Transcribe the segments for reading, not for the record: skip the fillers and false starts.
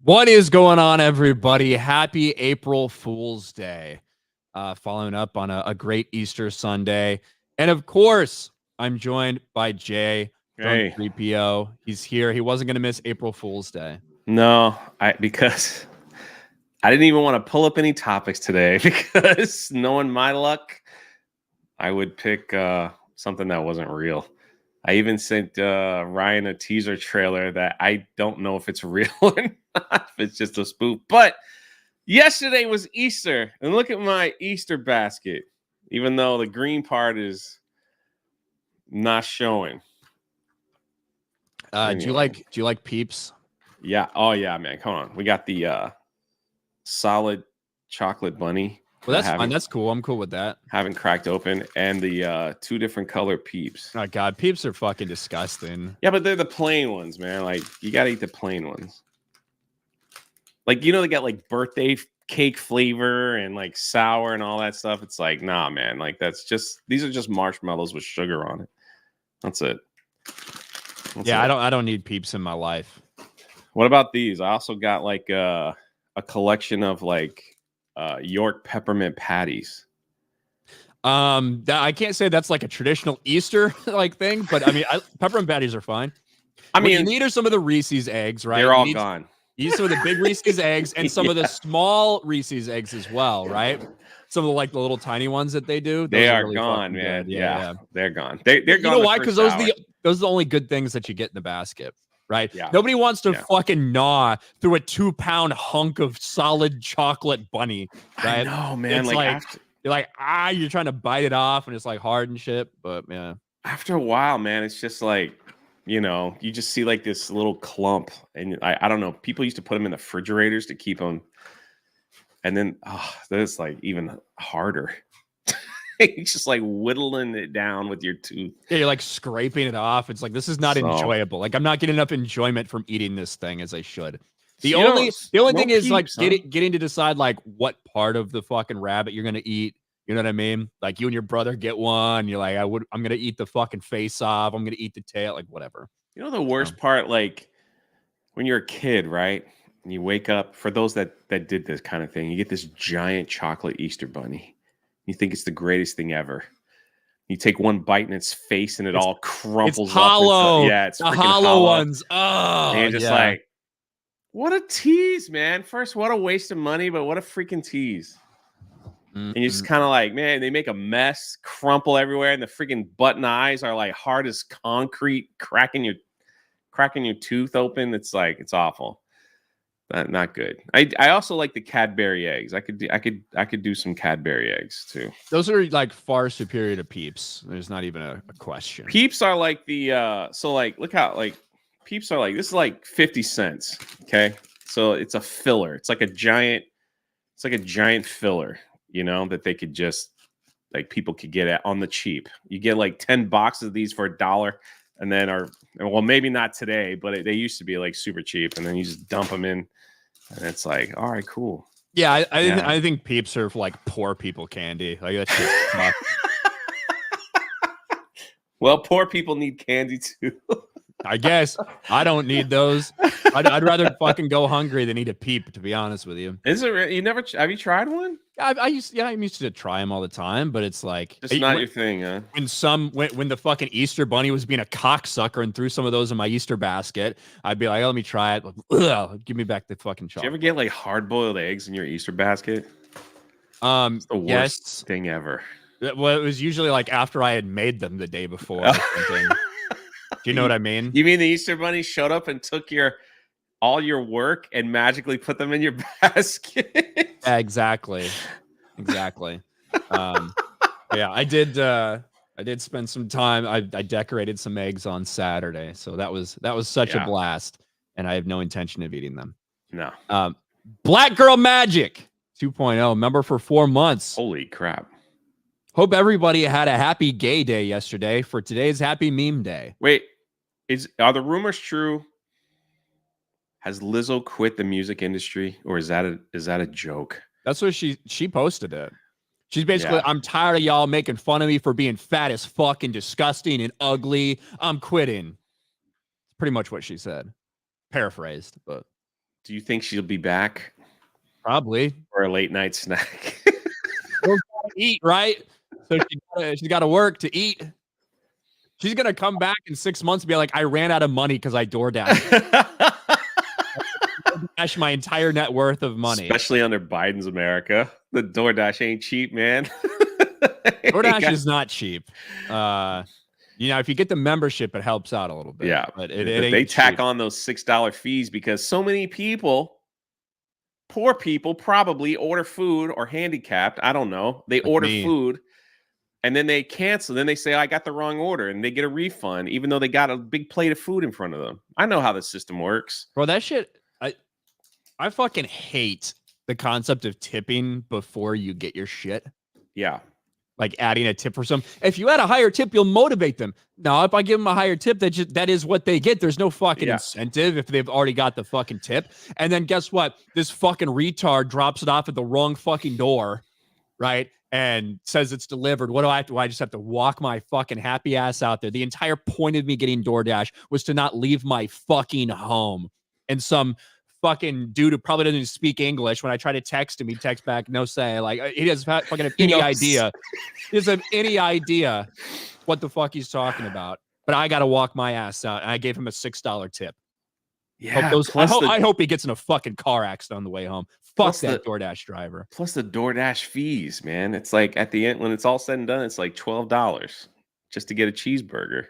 What is going on, everybody? Happy April Fool's Day. Following up on a great Easter Sunday. And of course, I'm joined by Jay from Hey. 3PO. He's here. He wasn't going to miss April Fool's Day. No, because I didn't even want to pull up any topics today because knowing my luck, I would pick something that wasn't real. I even sent Ryan a teaser trailer that I don't know if it's real or not, if it's just a spoof. But yesterday was Easter, and look at my Easter basket, even though the green part is not showing. Do you like Peeps? Yeah. Oh yeah, man. Come on. We got the solid chocolate bunny. Well, that's fine. That's cool. I'm cool with that. Haven't cracked open, and the two different color Peeps. Oh God, Peeps are fucking disgusting. Yeah, but they're the plain ones, man. Like you gotta eat the plain ones. Like they got like birthday cake flavor and like sour and all that stuff. It's like, nah, man. Like these are just marshmallows with sugar on it. That's it. I don't need Peeps in my life. What about these? I also got like a collection of like York peppermint patties. I can't say that's like a traditional Easter like thing, but I mean, peppermint patties are fine. I mean, what you need are some of the Reese's eggs, right? They're all gone. You need some of the big Reese's eggs and some of the small Reese's eggs as well, right? Some of the little tiny ones that they do. They are really gone, man. Yeah, they're gone. They're gone. You know why? Because those are the only good things that you get in the basket. Right? Yeah. Nobody wants to fucking gnaw through a 2-pound hunk of solid chocolate bunny. Right? No, man. It's you're trying to bite it off and it's like hard and shit. But yeah. After a while, man, it's just like, you just see like this little clump. And I don't know. People used to put them in the refrigerators to keep them. And then that's like even harder. It's just like whittling it down with your tooth. Yeah, you're like scraping it off. It's like, this is not enjoyable. Like, I'm not getting enough enjoyment from eating this thing as I should. The only thing is like getting to decide like what part of the fucking rabbit you're gonna eat. You know what I mean? Like you and your brother get one. You're like, I'm gonna eat the fucking face off. I'm gonna eat the tail. Like whatever. You know the worst part, like when you're a kid, right? And you wake up. For those that did this kind of thing, you get this giant chocolate Easter bunny. You think it's the greatest thing ever. You take one bite in its face and it all crumples. It's hollow. Up. Yeah, it's the hollow ones. Oh, and you're just like, what a tease, man. First, what a waste of money, but what a freaking tease. Mm-hmm. And you're just kind of like, man, they make a mess, crumple everywhere, and the freaking button eyes are like hard as concrete, cracking your tooth open. It's like, it's awful. Not good. I also like the Cadbury eggs. I could do some Cadbury eggs too. Those are like far superior to Peeps. There's not even a question. Peeps are like the so like look how like Peeps are like, this is like 50 cents. Okay, so it's a filler. It's like a giant filler. That they could just like people could get on the cheap. You get like 10 boxes of these for $1. And then maybe not today, but they used to be like super cheap. And then you just dump them in, and it's like, all right, cool. Yeah, I think Peeps are like poor people candy. Like that's just Well, poor people need candy too. I guess I don't need those. I'd rather fucking go hungry than eat a Peep, to be honest with you. Is it? You never? Have you tried one? I used to try them all the time, but it's like it's not your thing, huh? When the fucking Easter bunny was being a cocksucker and threw some of those in my Easter basket, I'd be like, let me try it. Ugh, give me back the fucking chocolate. Did you ever get like hard-boiled eggs in your Easter basket? It's the worst thing ever. Well, it was usually like after I had made them the day before. Or something. Do you know what I mean? You mean the Easter bunny showed up and took all your work and magically put them in your basket? Yeah, exactly. Yeah, I did spend some time. I decorated some eggs on Saturday, so that was such a blast, and I have no intention of eating them. No. Black Girl Magic 2.0 member for 4 months. Holy crap. Hope everybody had a happy gay day yesterday. For today's happy meme day. Wait, are the rumors true? Has Lizzo quit the music industry, or is that a joke? That's what she posted it. She's basically, I'm tired of y'all making fun of me for being fat as fuck and disgusting and ugly. I'm quitting. Pretty much what she said. Paraphrased, but Do you think she'll be back? Probably. For a late night snack. Girls gotta eat, right? So she's got to work to eat. She's gonna come back in 6 months and be like, I ran out of money because I DoorDash. Dash my entire net worth of money. Especially under Biden's America. The DoorDash ain't cheap, man. DoorDash is not cheap. If you get the membership, it helps out a little bit. Yeah. But it they tack cheap. on those $6 fees because so many people, poor people, probably order food or handicapped. I don't know. They order food and then they cancel. Then they say, I got the wrong order, and they get a refund, even though they got a big plate of food in front of them. I know how the system works. Bro, that shit, I fucking hate the concept of tipping before you get your shit. Yeah. Like adding a tip for some. If you add a higher tip, you'll motivate them. No, if I give them a higher tip, that is what they get. There's no fucking incentive if they've already got the fucking tip. And then guess what? This fucking retard drops it off at the wrong fucking door, right? And says it's delivered. What do I have to? I just have to walk my fucking happy ass out there. The entire point of me getting DoorDash was to not leave my fucking home. And some fucking dude who probably doesn't speak English, when I try to text him, he texts back, no say. Like, he doesn't fucking have any idea. He doesn't have any idea what the fuck he's talking about. But I got to walk my ass out. And I gave him a $6 tip. Yeah. I hope he gets in a fucking car accident on the way home. Fuck that DoorDash driver. Plus the DoorDash fees, man. It's like at the end, when it's all said and done, it's like $12 just to get a cheeseburger.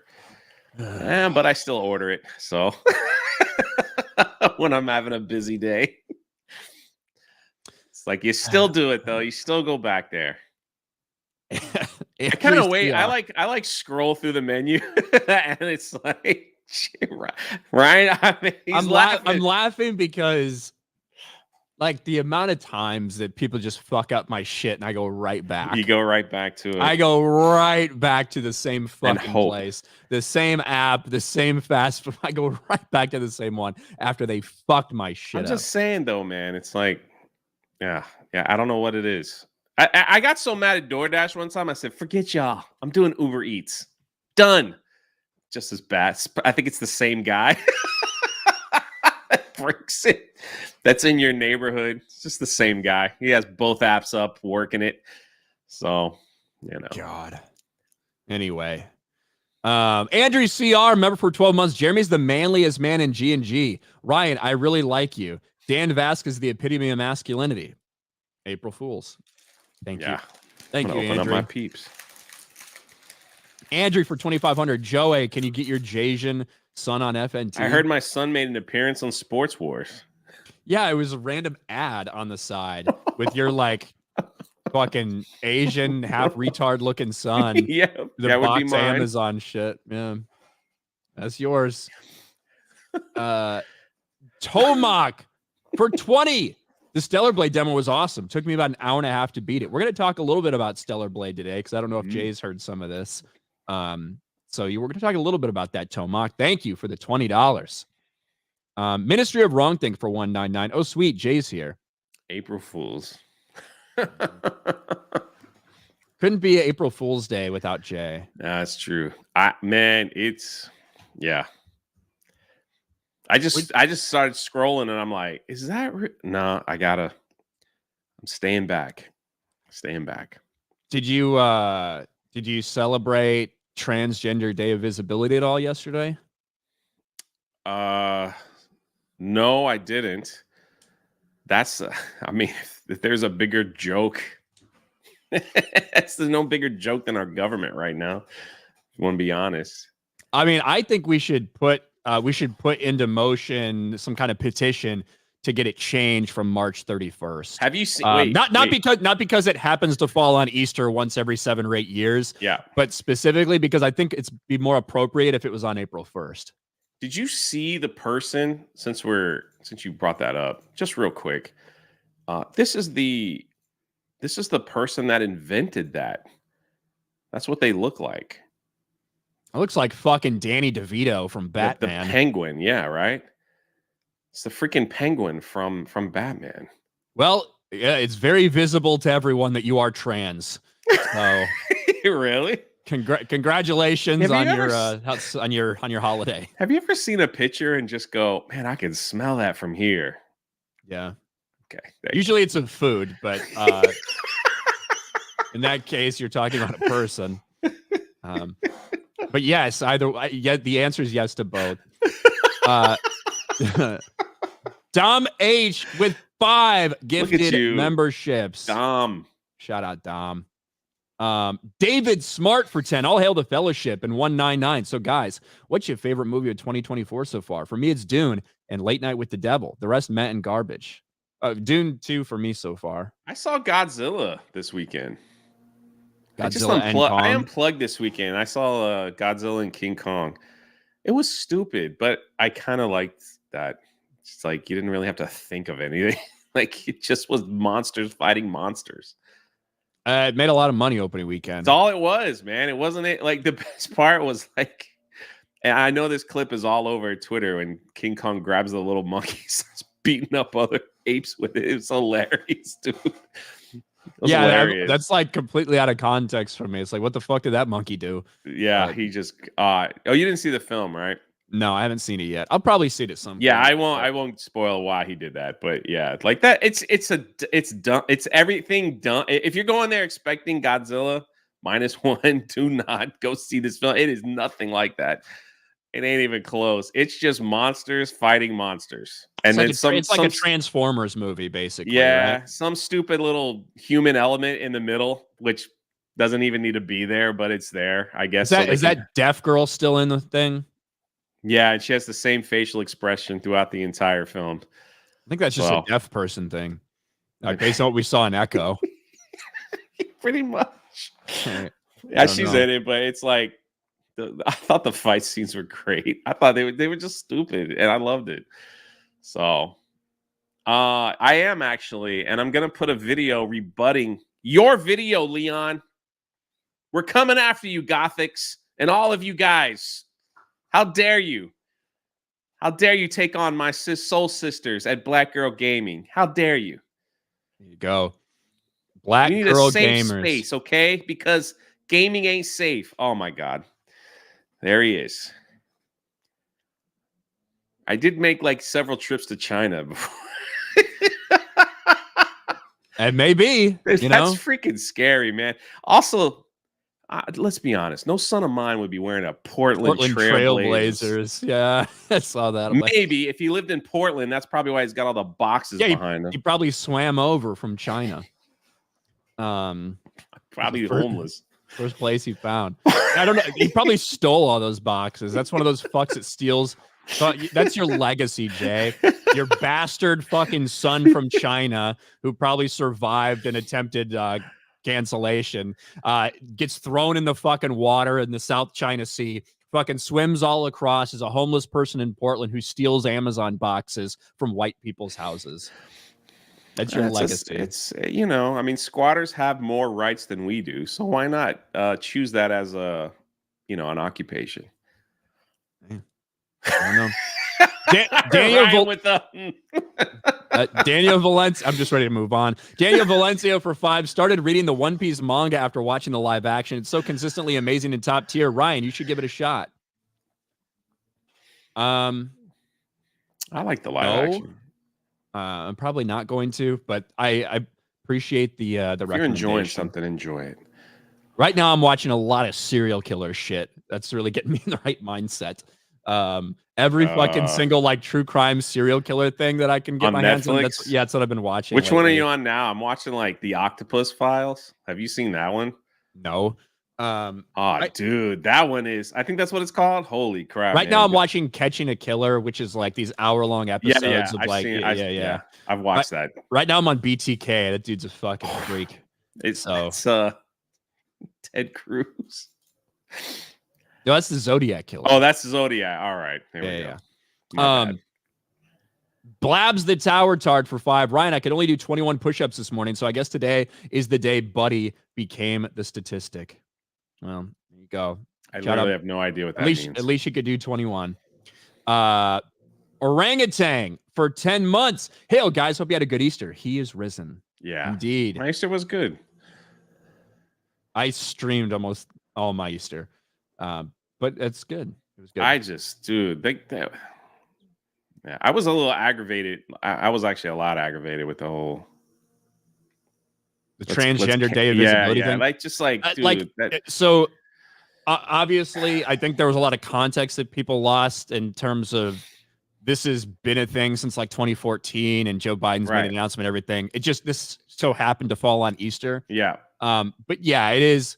But I still order it. So when I'm having a busy day, it's like you still do it though. You still go back there. I kind of wait. I like scroll through the menu and it's like, Ryan, I mean, I'm laughing because like the amount of times that people just fuck up my shit and I go right back. You go right back to it. I go right back to the same fucking place, the same app, the same fast food. I go right back to the same one after they fucked my shit up. I'm just saying though, man. It's like, yeah. I don't know what it is. I got so mad at DoorDash one time. I said, forget y'all. I'm doing Uber Eats. Done. Just as bad. I think it's the same guy. Breaks it. That's in your neighborhood. It's just the same guy. He has both apps up, working it. So, God. Anyway. Andrew CR, member for 12 months. Jeremy's the manliest man in G&G. Ryan, I really like you. Dan Vasquez, the epitome of masculinity. April Fools. Thank you. Thank you, open Andrew. Up my peeps. Andrew for 2,500. Joey, can you get your Jasian son on FNT? I heard my son made an appearance on Sports Wars. Yeah, it was a random ad on the side with your like fucking Asian half retard looking son. Yeah, that would be mine. Amazon shit. Yeah, that's yours. Tomac for 20. The Stellar Blade demo was awesome. Took me about an hour and a half to beat it. We're going to talk a little bit about Stellar Blade today because I don't know if Jay's heard some of this. So we're going to talk a little bit about that, Tomac. Thank you for the $20. Ministry of Wrong Thing for $199. Oh, sweet. Jay's here. April Fools. Couldn't be April Fool's Day without Jay. That's true. I just started scrolling and I'm like, is that no, I'm staying back. Did you celebrate Transgender Day of Visibility at all yesterday? No, I didn't. That's if there's a bigger joke, there's no bigger joke than our government right now. If you want to be honest. I mean, I think we should put into motion some kind of petition to get it changed from March 31st. Have you seen? Not because it happens to fall on Easter once every 7 or 8 years. Yeah, but specifically because I think it's be more appropriate if it was on April 1st. Did you see the person? Since you brought that up, just real quick, this is the person that invented that. That's what they look like. It looks like fucking Danny DeVito from Batman. The Penguin, yeah, right? It's the freaking Penguin from Batman. Well, yeah, it's very visible to everyone that you are trans. So, really? Congratulations on your holiday. Have you ever seen a picture and just go, man, I can smell that from here? Yeah. Okay. Usually it's a food, but in that case, you're talking about a person. But yes, yeah, the answer is yes to both. Dom H with 5 gifted memberships. Dom. Shout out, Dom. David Smart for 10. All hail the fellowship and 199. So, guys, what's your favorite movie of 2024 so far? For me, it's Dune and Late Night with the Devil. The rest, Matt and garbage. Dune 2 for me so far. I saw Godzilla this weekend. Godzilla and Kong. I unplugged this weekend. I saw Godzilla and King Kong. It was stupid, but I kind of liked that. It's like you didn't really have to think of anything. Like it just was monsters fighting monsters. It made a lot of money opening weekend. That's all it was, man. It wasn't it. Like the best part was like, and I know this clip is all over Twitter when King Kong grabs the little monkeys, beating up other apes with it. It was hilarious, dude. Yeah, that's like completely out of context for me. It's like, what the fuck did that monkey do? Yeah, he just. Oh, you didn't see the film, right? No, I haven't seen it yet. I'll probably see it at some point. Yeah, I won't spoil why he did that, but yeah, like that. It's done. It's everything done. If you're going there expecting Godzilla -1, do not go see this film. It is nothing like that. It ain't even close. It's just monsters fighting monsters, and it's then it's like a Transformers movie, basically. Yeah, right? Some stupid little human element in the middle, which doesn't even need to be there, but it's there. I guess. Is that deaf girl still in the thing? Yeah, and she has the same facial expression throughout the entire film. I think that's just a deaf person thing. Based on what we saw in Echo. Pretty much. Right. Yeah, she's in it, but it's like I thought the fight scenes were great. I thought they were just stupid, and I loved it. So, I am actually, and I'm gonna put a video rebutting your video, Leon. We're coming after you, Gothics, and all of you guys. How dare you? How dare you take on my soul sisters at Black Girl Gaming? How dare you? There you go. Black you need Girl a safe Gamers. Space, okay? Because gaming ain't safe. Oh my God. There he is. I did make like several trips to China before. And maybe, that's freaking scary, man. Also, let's be honest. No son of mine would be wearing a Portland Trailblazers. Yeah, I saw that. Maybe if he lived in Portland, that's probably why he's got all the boxes behind him. He probably swam over from China. Probably homeless. First place he found. I don't know. He probably stole all those boxes. That's one of those fucks that steals. That's your legacy, Jay. Your bastard fucking son from China who probably survived an attempted cancellation, gets thrown in the fucking water in the South China Sea, fucking swims all across as a homeless person in Portland who steals Amazon boxes from white people's houses. That's your legacy. It's I mean, squatters have more rights than we do, so why not choose that as an occupation? I don't know. Daniel Valencia. I'm just ready to move on. Daniel Valencia for 5 started reading the One Piece manga after watching the live action. It's so consistently amazing and top tier. Ryan, you should give it a shot. I like the live action. I'm probably not going to, but I appreciate the recommendation. If you're enjoying something, enjoy it. Right now, I'm watching a lot of serial killer shit. That's really getting me in the right mindset. Every fucking single like true crime serial killer thing that I can get my hands on. That's what I've been watching. Which one are you on now? I'm watching like the Octopus Files. Have you seen that one? No. Dude, that one is. I think that's what it's called. Holy crap! Right now, I'm watching Catching a Killer, which is like these hour-long episodes of like. I've watched that. Right now, I'm on BTK. That dude's a fucking freak. It's Ted Cruz. No, that's the Zodiac Killer. Oh, that's the Zodiac. All right. There we go. Blabs the Tower Tard for 5. Ryan, I could only do 21 push-ups this morning, so I guess today is the day Buddy became the statistic. Well, there you go. I literally have no idea what that means. At least you could do 21. Orangutan for 10 months. Hail, guys. Hope you had a good Easter. He is risen. Yeah. Indeed. My Easter was good. I streamed almost all my Easter. But it's good. It was good. I just, dude, Yeah, I was a little aggravated. I was actually a lot aggravated with the whole Transgender Day of Visibility thing. Like, just like, dude. So obviously, I think there was a lot of context that people lost in terms of this has been a thing since like 2014, and Joe Biden's made an announcement. Everything. This so happened to fall on Easter. Yeah. But yeah, it is.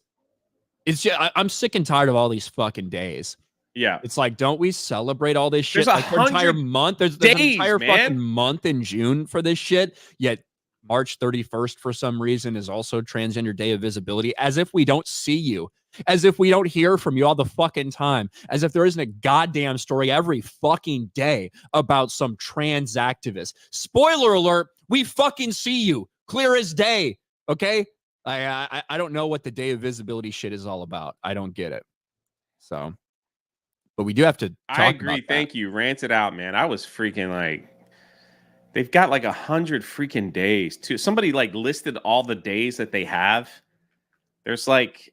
It's just, I'm sick and tired of all these fucking days. Yeah. It's like, don't we celebrate all this shit? There's like an entire month. There's an entire fucking month in June for this shit. Yet March 31st, for some reason, is also Transgender Day of Visibility, as if we don't see you, as if we don't hear from you all the fucking time, as if there isn't a goddamn story every fucking day about some trans activist. Spoiler alert, we fucking see you, clear as day, okay? I don't know what the Day of Visibility shit is all about. I don't get it. So, but we do have to talk I agree. about that. Thank you. Rant it out, man. I was freaking like, they've got like 100 freaking days too. Somebody like listed all the days that they have. There's like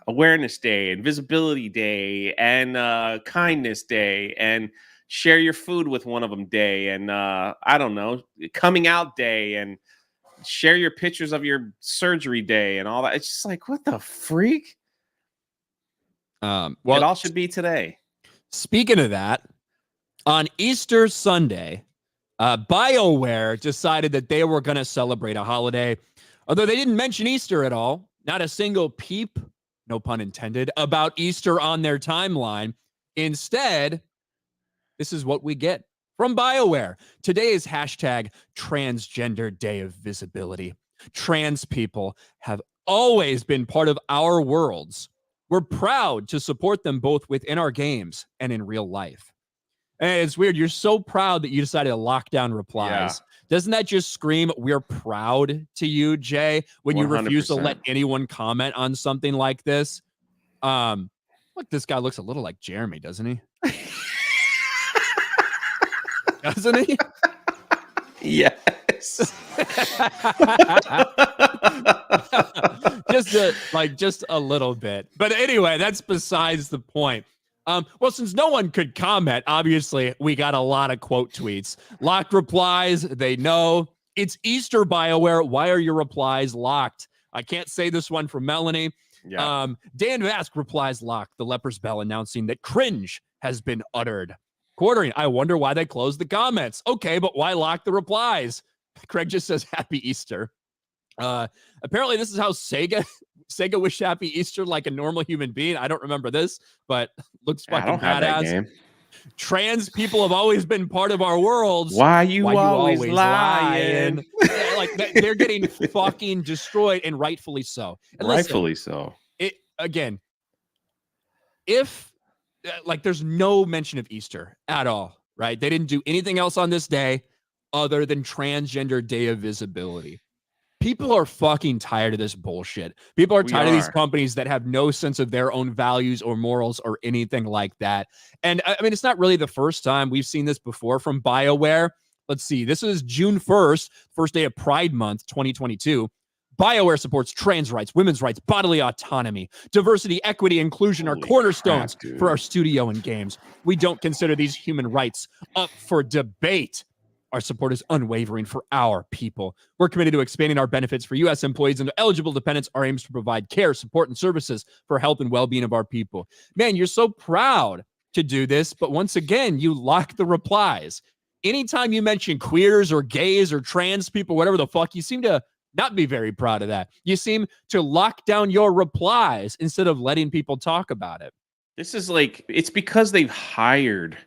Awareness Day and Visibility Day and Kindness Day and Share Your Food with One of Them Day and I don't know, Coming Out Day and Share Your Pictures of Your Surgery Day and all that. It's just like, what the freak? Well, it all should be today. Speaking of that, on Easter Sunday, Bioware decided that they were going to celebrate a holiday, although they didn't mention Easter at all. Not a single peep, no pun intended, about Easter on their timeline. Instead, this is what we get from Bioware. Today is hashtag Transgender Day of Visibility. Trans people have always been part of our worlds. We're proud to support them both within our games and in real life. And it's weird. You're so proud that you decided to lock down replies. Yeah. Doesn't that just scream, we're proud to you, Jay, when 100%. You refuse to let anyone comment on something like this? Look, this guy looks a little like Jeremy, doesn't he? Doesn't he? Yes. just a little bit. But anyway, that's besides the point. Well, since no one could comment, obviously we got a lot of quote tweets. Locked replies, they know. It's Easter, Bioware. Why are your replies locked? I can't say this one from Melanie. Yeah. Dan Vask replies locked. The Leper's Bell announcing that cringe has been uttered. Quartering, I wonder why they closed the comments. Okay, but why lock the replies? Craig just says Happy Easter. Apparently this is how Sega wished Happy Easter like a normal human being. I don't remember this, but looks fucking badass. Trans people have always been part of our worlds. Why you always lying? Yeah, like they're getting fucking destroyed, and rightfully so. And rightfully so. Again, if like there's no mention of Easter at all, right? They didn't do anything else on this day other than Transgender Day of Visibility. People are fucking tired of this bullshit. People are tired of these companies that have no sense of their own values or morals or anything like that. And I mean, it's not really the first time we've seen this before from BioWare. Let's see. This is June 1st, first day of Pride Month, 2022. BioWare supports trans rights, women's rights, bodily autonomy, diversity, equity, inclusion are cornerstones for our studio and games. We don't consider these human rights up for debate. Our support is unwavering for our people. We're committed to expanding our benefits for U.S. employees and eligible dependents. Our aims to provide care, support, and services for health and well-being of our people. Man, you're so proud to do this, but once again, you lock the replies. Anytime you mention queers or gays or trans people, whatever the fuck, you seem to not be very proud of that. You seem to lock down your replies instead of letting people talk about it. This is like, it's because they've hired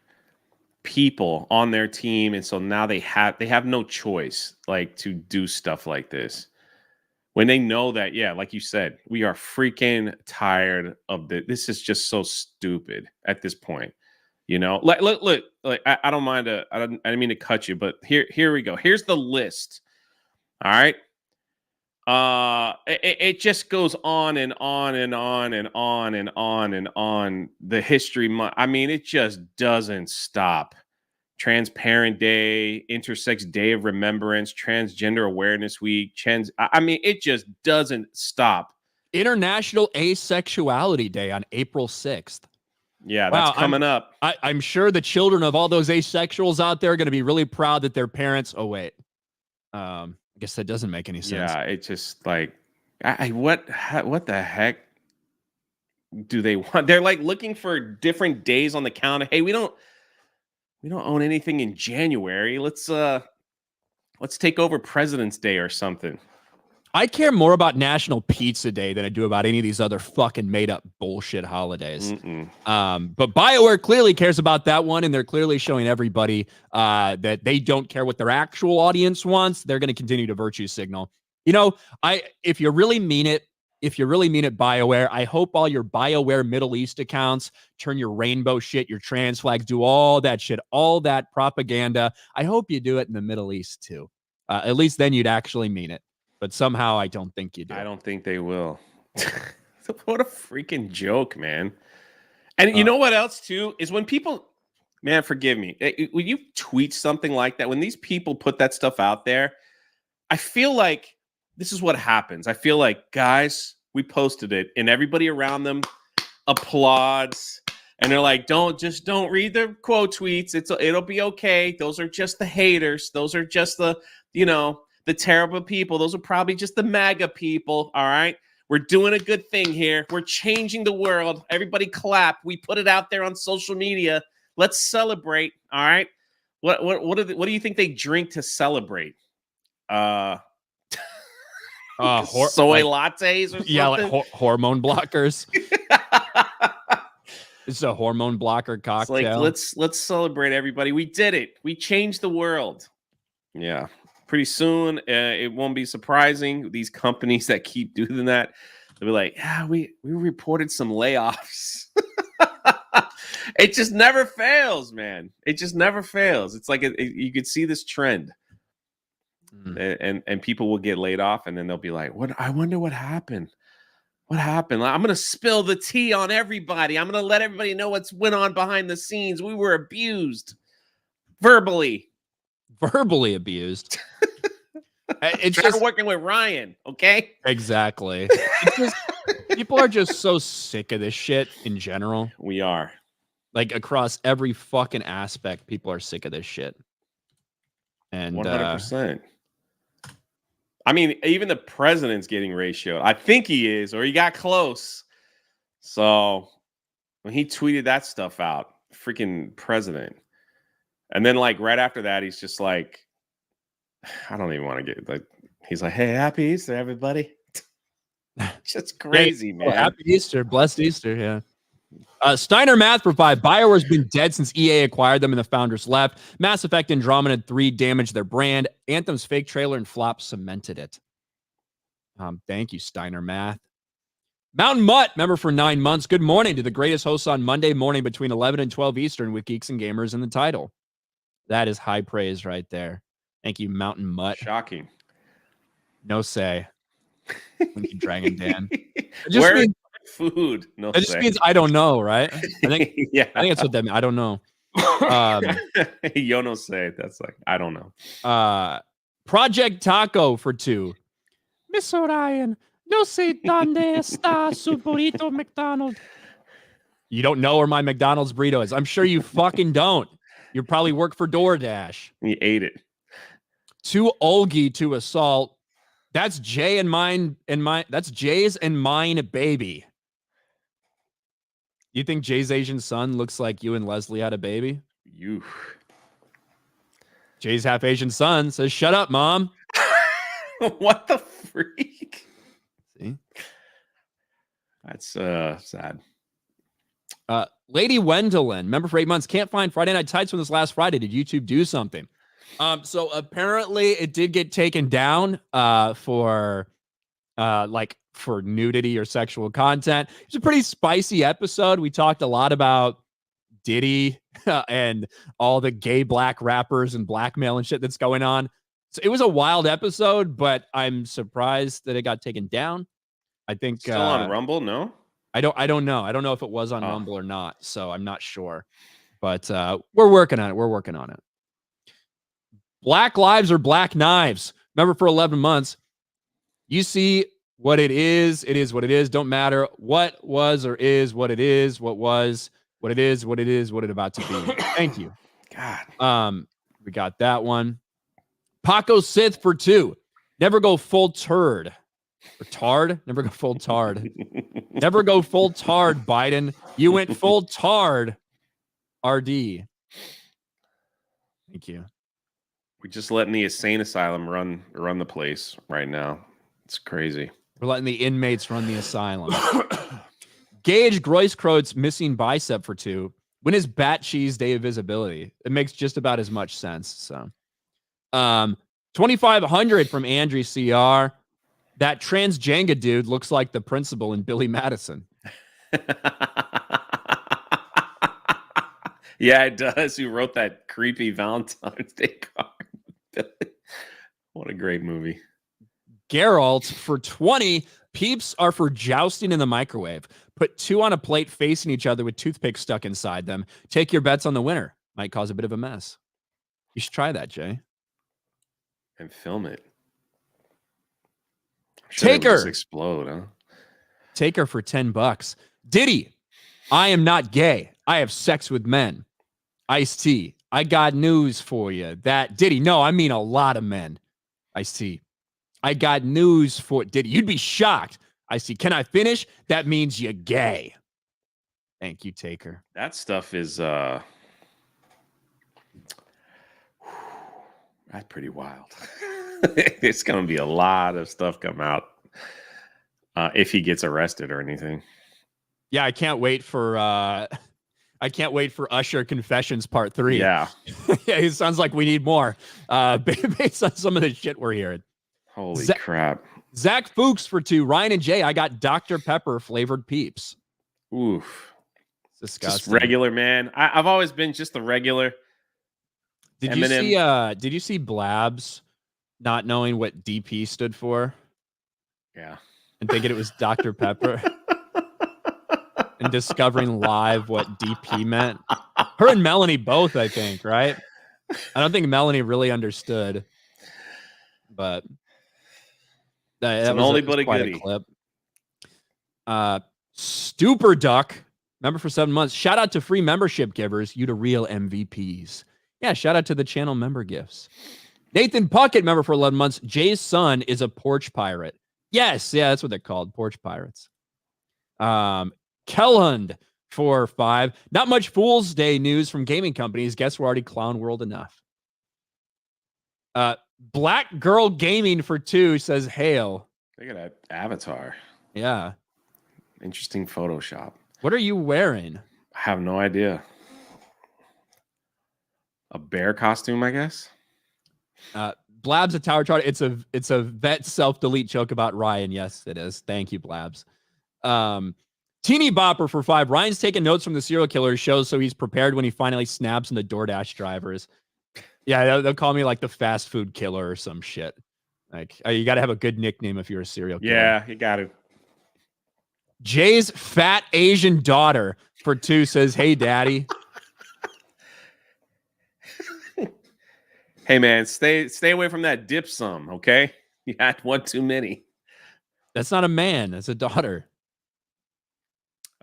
people on their team, and so now they have no choice like to do stuff like this when they know that, yeah, like you said, we are freaking tired of this is just so stupid at this point, you know. Look, I don't mind I didn't mean to cut you, but here we go. Here's the list. All right. It just goes on and on and on and on and on and on. The history month. I mean, it just doesn't stop. Transparent Day, Intersex Day of Remembrance, Transgender Awareness Week. I mean, it just doesn't stop. International Asexuality Day on April 6th. Yeah, that's coming up. I'm sure the children of all those asexuals out there are going to be really proud that their parents. Oh wait, I guess that doesn't make any sense. Yeah, it's just like, what the heck do they want? They're like looking for different days on the calendar. Hey, we don't own anything in January. Let's take over President's Day or something. I care more about National Pizza Day than I do about any of these other fucking made up bullshit holidays. But BioWare clearly cares about that one, and they're clearly showing everybody that they don't care what their actual audience wants. They're going to continue to virtue signal. You know, if you really mean it, BioWare, I hope all your BioWare Middle East accounts turn your rainbow shit, your trans flags, do all that shit, all that propaganda. I hope you do it in the Middle East too. At least then you'd actually mean it. But somehow I don't think you do. I don't think they will. What a freaking joke, man. And you know what else too is when people, man, forgive me, when you tweet something like that, when these people put that stuff out there, I feel like this is what happens. I feel like, guys, we posted it and everybody around them applauds. And they're like, don't read the quote tweets. It'll be okay. Those are just the haters. Those are just the terrible people. Those are probably just the MAGA people. All right. We're doing a good thing here. We're changing the world. Everybody clap. We put it out there on social media. Let's celebrate. All right. What do you think they drink to celebrate? Soy lattes or something? Yeah, like hormone blockers. It's a hormone blocker cocktail. It's like, let's celebrate, everybody. We did it. We changed the world. Yeah. Pretty soon, it won't be surprising. These companies that keep doing that, they'll be like, yeah, we reported some layoffs. It just never fails, man. It just never fails. It's like you could see this trend. And people will get laid off, and then they'll be like, "What? I wonder what happened. What happened? I'm gonna spill the tea on everybody. I'm gonna let everybody know what's went on behind the scenes. We were abused, verbally abused." It's just working with Ryan, okay? Exactly. People are just so sick of this shit in general. We are, like, across every fucking aspect. People are sick of this shit, and 100%. I mean, even the president's getting ratioed. I think he is, or he got close. So when he tweeted that stuff out, freaking president. And then like right after that, he's just like, I don't even want to get like, he's like, hey, happy Easter, everybody. Just crazy, man. Happy Easter. Blessed Easter. Yeah. Steiner Math for 5. BioWare's been dead since EA acquired them and the founders left. Mass Effect Andromeda 3 damaged their brand. Anthem's fake trailer and flop cemented it. Thank you, Steiner Math. Mountain Mutt, member for 9 months. Good morning to the greatest hosts on Monday morning between 11 and 12 Eastern with Geeks and Gamers in the title. That is high praise right there. Thank you, Mountain Mutt. Shocking. No say. Thank you, Dragon Dan. Where food? No, it just means I don't know, right? I think yeah. I think that's what that means. I don't know. Yo no say. That's like I don't know. Project Taco for 2. Miss Orion, no sé dónde está su burrito McDonald's. You don't know where my McDonald's burrito is. I'm sure you fucking don't. You probably work for DoorDash. He ate it. 2 Olgi to assault. That's Jay and mine and mine. That's Jay's and mine, baby. You think Jay's Asian son looks like you and Leslye had a baby? You. Jay's half Asian son says, "Shut up, mom." What the freak? See? That's sad. Lady Wendelin, member for 8 months, can't find Friday Night Tights from this last Friday. Did YouTube do something? So apparently it did get taken down for nudity or sexual content. It's a pretty spicy episode. We talked a lot about Diddy and all the gay black rappers and blackmail and shit that's going on. So it was a wild episode, but I'm surprised that it got taken down. I think still on Rumble, no? I don't know. I don't know if it was on Rumble or not, so I'm not sure. But we're working on it. Black lives or black knives. Remember, for 11 months, you see what it is. It is what it is. Don't matter what was or is what it is. What was what it is, what it about to be. Thank you. God. We got that one. Paco Sith for 2. Never go full turd. Or tard? Never go full tard. Never go full tard, Biden. You went full tard. RD. Thank you. We're just letting the insane asylum run the place right now. It's crazy. We're letting the inmates run the asylum. Gage Groiscroat's missing bicep for 2. When is Bat Cheese Day of Visibility? It makes just about as much sense. So, 2,500 from Andrew CR. That Transgender dude looks like the principal in Billy Madison. Yeah, it does. Who wrote that creepy Valentine's Day card? What a great movie. Geralt for 20. Peeps are for jousting in the microwave. Put 2 on a plate facing each other with toothpicks stuck inside them. Take your bets on the winner. Might cause a bit of a mess. You should try that, Jay. And film it. Take her. Just explode, huh? Take her for $10. Diddy, I am not gay. I have sex with men. Ice-T, I got news for you. That Diddy, no, I mean a lot of men. Ice-T, I got news for Diddy. You'd be shocked. Ice-T, can I finish? That means you're gay. Thank you, Taker. That stuff is that's pretty wild. It's going to be a lot of stuff come out if he gets arrested or anything. Yeah, I can't wait for Usher Confessions Part 3. Yeah. Yeah, it sounds like we need more based on some of the shit we're hearing. Holy crap. Zach Fuchs for 2. Ryan and Jay, I got Dr. Pepper flavored Peeps. Oof. It's disgusting. Just regular, man. I've always been just the regular. Did you see Blabs not knowing what DP stood for? Yeah. And thinking it was Dr. Pepper? And discovering live what DP meant. Her and Melanie both, I think, right? I don't think Melanie really understood. But that was quite a clip. Stupor Duck, member for 7 months. Shout out to free membership givers. You the real MVPs. Yeah, shout out to the channel member gifts. Nathan Puckett, member for 11 months. Jay's son is a porch pirate. Yes, yeah, that's what they're called, porch pirates. Kellhund for 5. Not much Fool's Day news from gaming companies. Guess we're already clown world enough. Black Girl Gaming for 2 says, hail. Look at that avatar. Yeah. Interesting Photoshop. What are you wearing? I have no idea. A bear costume, I guess. Blabs a tower chart. It's a vet self-delete joke about Ryan. Yes, it is. Thank you, Blabs. Teeny Bopper for 5. Ryan's taking notes from the serial killer shows so he's prepared when he finally snaps in the DoorDash drivers. Yeah, they'll call me like the fast food killer or some shit. Like, you got to have a good nickname if you're a serial killer. Yeah, you got to. Jay's fat Asian daughter for 2 says, hey, daddy. Hey, man, stay away from that dip some, okay? You had one too many. That's not a man. That's a daughter.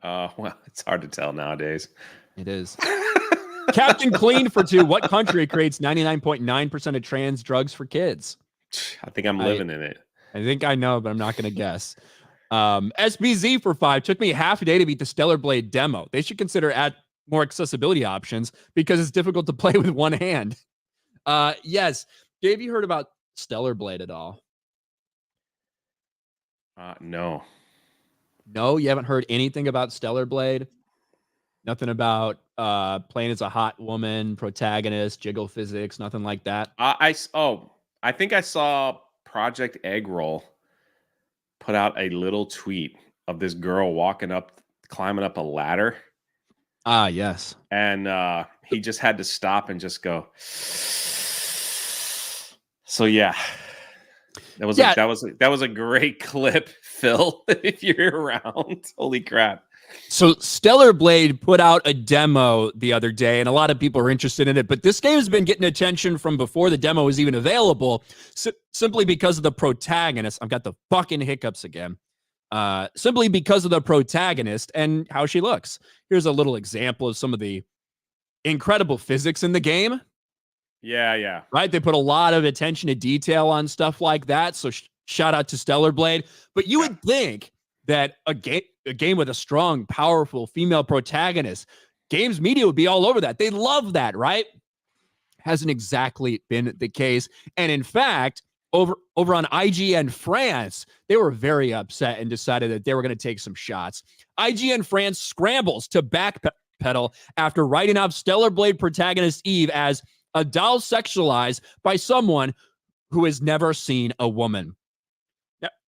Well, it's hard to tell nowadays. It is. Captain Clean for 2. What country creates 99.9% of trans drugs for kids? I think I'm living in it. I think I know, but I'm not going to guess. SBZ for 5. Took me half a day to beat the Stellar Blade demo. They should consider more accessibility options because it's difficult to play with one hand. Yes. Dave, you heard about Stellar Blade at all? No. No, you haven't heard anything about Stellar Blade? Nothing about playing as a hot woman, protagonist, jiggle physics, nothing like that? I think I saw Project Egg Roll put out a little tweet of this girl climbing up a ladder. Ah, yes. And he just had to stop and just go. So yeah. That was a great clip, Phil, if you're around. Holy crap. So Stellar Blade put out a demo the other day, and a lot of people are interested in it, but this game has been getting attention from before the demo was even available, simply because of the protagonist. I've got the fucking hiccups again. simply because of the protagonist and how she looks. Here's a little example of some of the incredible physics in the game. Yeah. Right? They put a lot of attention to detail on stuff like that. So shout out to Stellar Blade. But you would think that a game with a strong, powerful female protagonist, games media would be all over that. They love that, right? Hasn't exactly been the case. And in fact, over on IGN France, they were very upset and decided that they were going to take some shots. IGN France scrambles to backpedal after writing off Stellar Blade protagonist Eve as a doll sexualized by someone who has never seen a woman.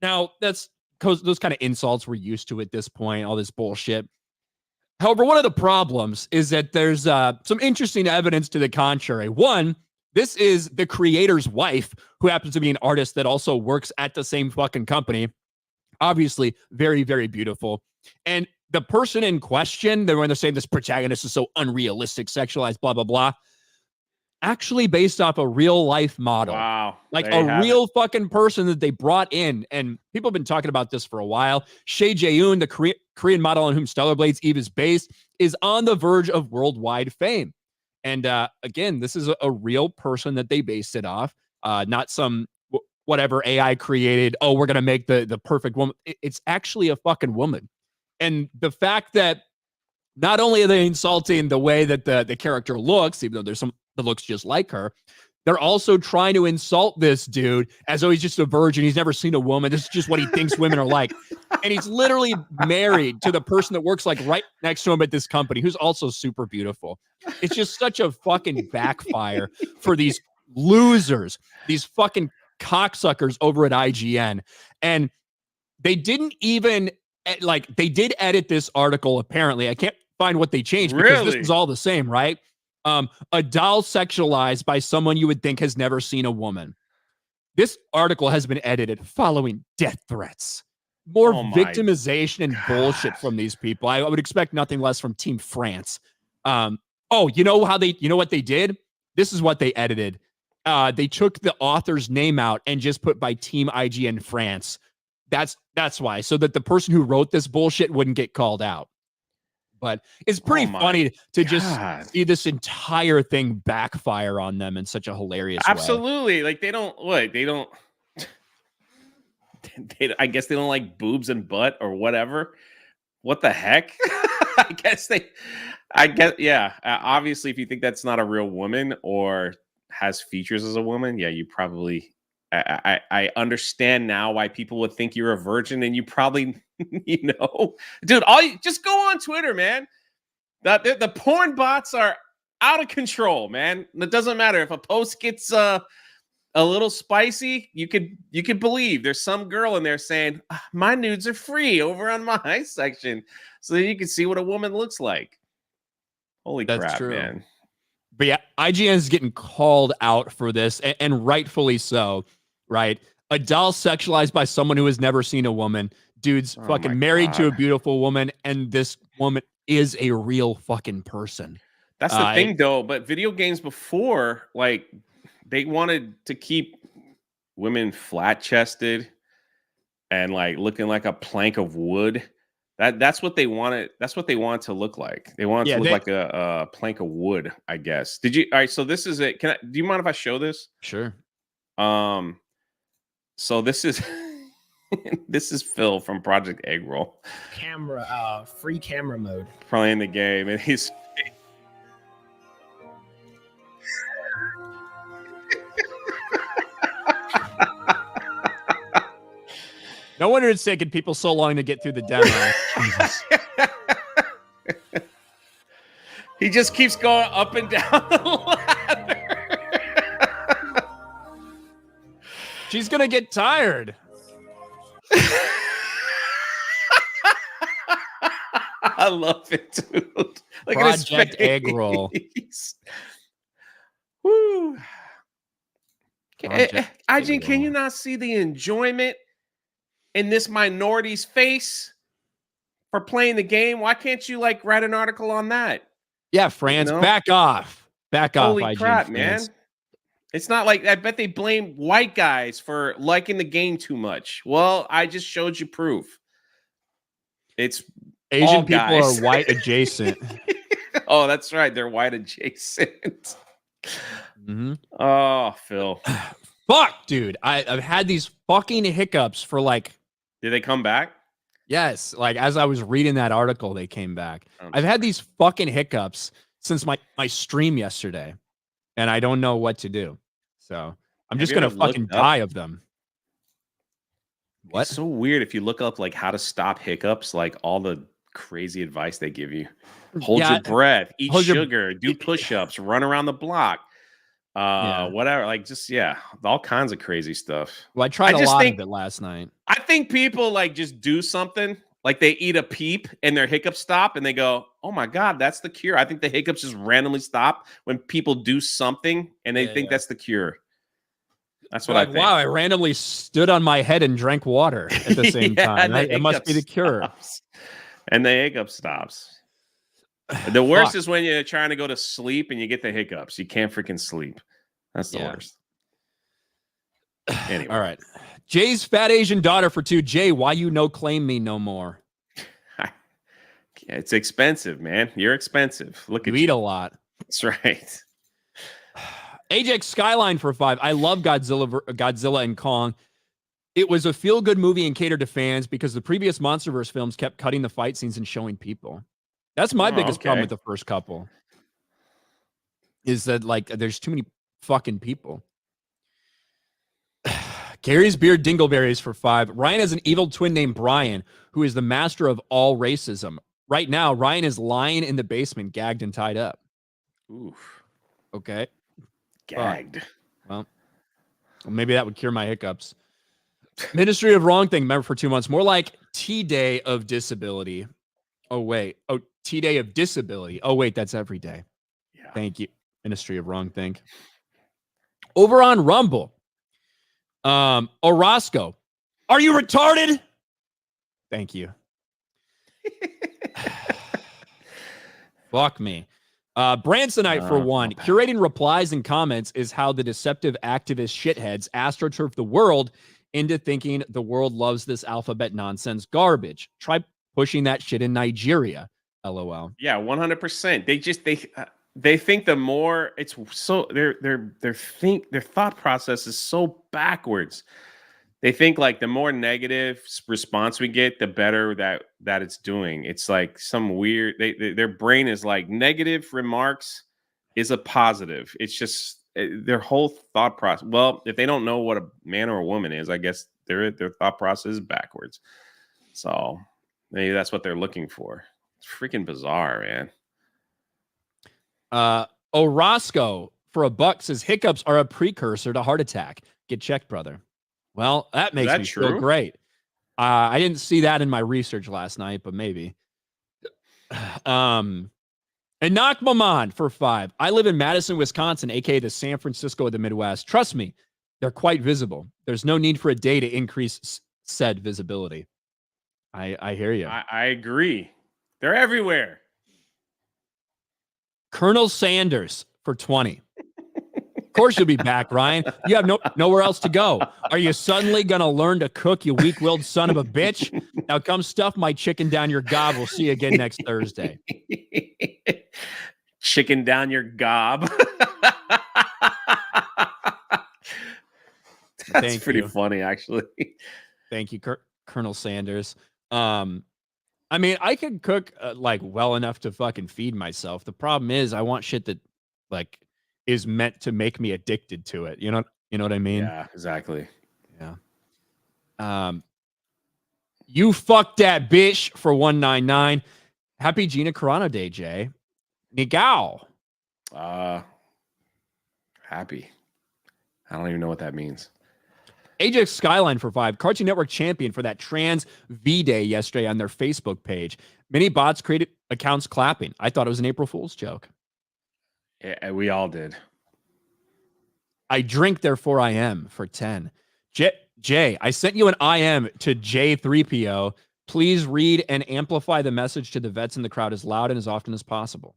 Now that's those kind of insults we're used to at this point, all this bullshit. However, one of the problems is that there's some interesting evidence to the contrary. One, this is the creator's wife, who happens to be an artist that also works at the same fucking company. Obviously, very, very beautiful. And the person in question, when they're saying this protagonist is so unrealistic, sexualized, blah, blah, blah, actually based off a real life model. Wow. Like a real fucking person that they brought in. And people have been talking about this for a while. Shea Jae-eun, the Korean model on whom Stellar Blade's Eve is based, is on the verge of worldwide fame. And again, this is a real person that they based it off, not some whatever AI created. Oh, we're going to make the perfect woman. It's actually a fucking woman. And the fact that not only are they insulting the way that the character looks, even though there's some that looks just like her, they're also trying to insult this dude as though he's just a virgin. He's never seen a woman. This is just what he thinks women are like. And he's literally married to the person that works like right next to him at this company, who's also super beautiful. It's just such a fucking backfire for these losers, these fucking cocksuckers over at IGN. And they didn't even they did edit this article. Apparently, I can't find what they changed because this is all the same, right? A doll sexualized by someone you would think has never seen a woman. This article has been edited following death threats. More victimization and bullshit from these people. I would expect nothing less from Team France. You know what they did? This is what they edited. They took the author's name out and just put by Team IGN France. That's why. So that the person who wrote this bullshit wouldn't get called out. But it's pretty funny to just see this entire thing backfire on them in such a hilarious way. Absolutely. Like I guess they don't like boobs and butt or whatever. What the heck? Yeah. Obviously, if you think that's not a real woman or has features as a woman, yeah, you probably, I understand now why people would think you're a virgin, and you probably, dude, just go on Twitter, man. The porn bots are out of control, man. It doesn't matter if a post gets a little spicy. You could believe there's some girl in there saying my nudes are free over on my section, so that you can see what a woman looks like. Holy crap, man. But yeah, IGN is getting called out for this, and rightfully so, right? A doll sexualized by someone who has never seen a woman. Dude's fucking married to a beautiful woman, and this woman is a real fucking person. That's the thing, though. But video games before, like, they wanted to keep women flat-chested and like looking like a plank of wood. That's what they wanted. That's what they want to look like. They want to look like a plank of wood, I guess. All right, so this is it. Do you mind if I show this? Sure. So this is this is Phil from Project Egg Roll. Free camera mode. Playing the game, and he's no wonder it's taking people so long to get through the demo. Jesus. He just keeps going up and down the ladder. She's gonna get tired. I love it, dude. Look Project at his Egg Roll. Woo. IGN, can you not see the enjoyment in this minority's face for playing the game? Why can't you like write an article on that? Yeah, France, back off. Back off. Holy crap, man. It's not like, I bet they blame white guys for liking the game too much. Well, I just showed you proof. It's Asian people are white adjacent. Oh, that's right. They're white adjacent. Oh, Phil. Fuck, dude. I've had these fucking hiccups for like. Did they come back? Yes. Like as I was reading that article, they came back. I'm I've had these fucking hiccups since my stream yesterday, and I don't know what to do. So I'm just gonna fucking die of them. What? It's so weird if you look up like how to stop hiccups, like all the crazy advice they give you. Hold your breath, eat sugar, do push-ups, run around the block. Whatever, like just all kinds of crazy stuff. Well, I tried a lot of it last night. I think people like just do something, like they eat a peep and their hiccups stop and they go, oh my God, that's the cure. I think the hiccups just randomly stop when people do something and they think that's the cure. That's what I think. Wow, I randomly stood on my head and drank water at the same time. That must be the cure. And the hiccup stops. The worst is when you're trying to go to sleep and you get the hiccups. You can't freaking sleep. That's the worst. Anyway. All right. Jay's fat Asian daughter for 2. Jay, why you no claim me no more? It's expensive, man. You're expensive. Look at you. You eat a lot. That's right. Ajax Skyline for 5. I love Godzilla and Kong. It was a feel-good movie and catered to fans because the previous MonsterVerse films kept cutting the fight scenes and showing people. That's my biggest problem with the first couple. Is that like there's too many fucking people. Gary's Beard Dingleberries for 5. Ryan has an evil twin named Brian, who is the master of all racism. Right now, Ryan is lying in the basement, gagged and tied up. Oof. Okay. Gagged. Well, maybe that would cure my hiccups. Ministry of Wrong Thing, remember for 2 months. More like T-Day of Disability. Oh, wait. Oh, T-Day of Disability. Oh, wait, that's every day. Yeah. Thank you. Ministry of Wrong Thing. Over on Rumble. Orozco. Are you retarded? Thank you. Fuck me. Bransonite for 1. Curating replies and comments is how the deceptive activist shitheads astroturf the world into thinking the world loves this alphabet nonsense garbage. Try pushing that shit in Nigeria. LOL. Yeah, 100%. They think the more it's so their thought process is so backwards. They think like the more negative response we get, the better that it's doing. It's like some weird. Their brain is like negative remarks is a positive. It's just their whole thought process. Well, if they don't know what a man or a woman is, I guess their thought process is backwards. So maybe that's what they're looking for. It's freaking bizarre, man. Orozco for $1 says hiccups are a precursor to heart attack. Get checked, brother. Well, that makes me feel great. I didn't see that in my research last night, but maybe. And Maman for 5. I live in Madison, Wisconsin, aka the San Francisco of the Midwest. Trust me, they're quite visible. There's no need for a day to increase said visibility. I hear you. I agree. They're everywhere. Colonel Sanders for 20. Of course you'll be back, Ryan. You have nowhere else to go. Are you suddenly going to learn to cook, you weak-willed son of a bitch? Now come stuff my chicken down your gob. We'll see you again next Thursday. Chicken down your gob. That's pretty funny, actually. Thank you, Colonel Sanders. I mean, I could cook like well enough to fucking feed myself. The problem is I want shit that like is meant to make me addicted to it. You know what I mean? Yeah, exactly. Yeah. You fucked that bitch for 199. Happy Gina Carano Day, Jay. Nigao. Happy. I don't even know what that means. Ajax Skyline for 5. Cartoon Network champion for that Trans V Day yesterday on their Facebook page. Many bots created accounts clapping. I thought it was an April Fool's joke. Yeah, we all did. I drink, therefore I am for 10. Jay, I sent you an IM to J3PO. Please read and amplify the message to the vets in the crowd as loud and as often as possible.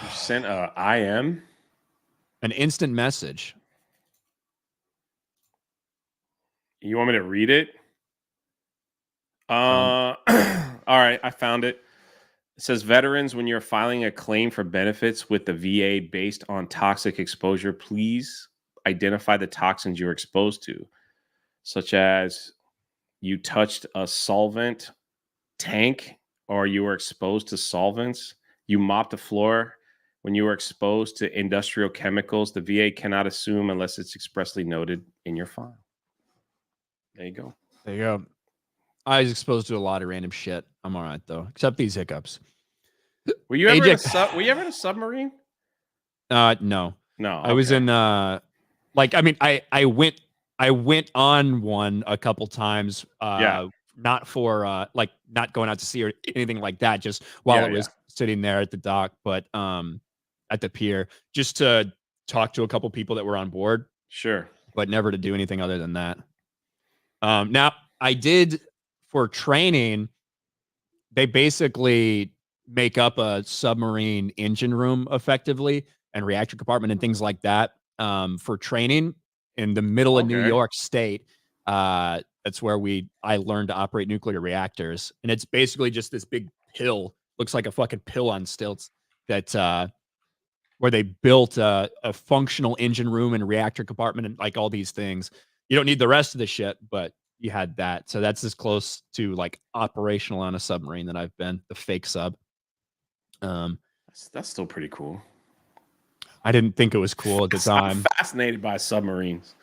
You sent a IM? An instant message. You want me to read it? All right, I found it. It says veterans, when you're filing a claim for benefits with the VA based on toxic exposure, please identify the toxins you're exposed to, such as you touched a solvent tank or you were exposed to solvents, you mopped the floor when you were exposed to industrial chemicals. The VA cannot assume unless it's expressly noted in your file. There you go. There you go. I was exposed to a lot of random shit. I'm all right though, except these hiccups. Were you ever in a submarine? No. I was in I mean, I went on one a couple times. Not for not going out to sea or anything like that, just while it was sitting there at the dock, but at the pier, just to talk to a couple people that were on board. Sure. But never to do anything other than that. Now I did for training, they basically make up a submarine engine room effectively and reactor compartment and things like that for training in the middle of New York State. That's where I learned to operate nuclear reactors. And it's basically just this big pill, looks like a fucking pill on stilts that where they built a functional engine room and reactor compartment and like all these things. You don't need the rest of the shit, but you had that. So that's as close to like operational on a submarine that I've been, the fake sub. That's still pretty cool. I didn't think it was cool at the time. I'm fascinated by submarines.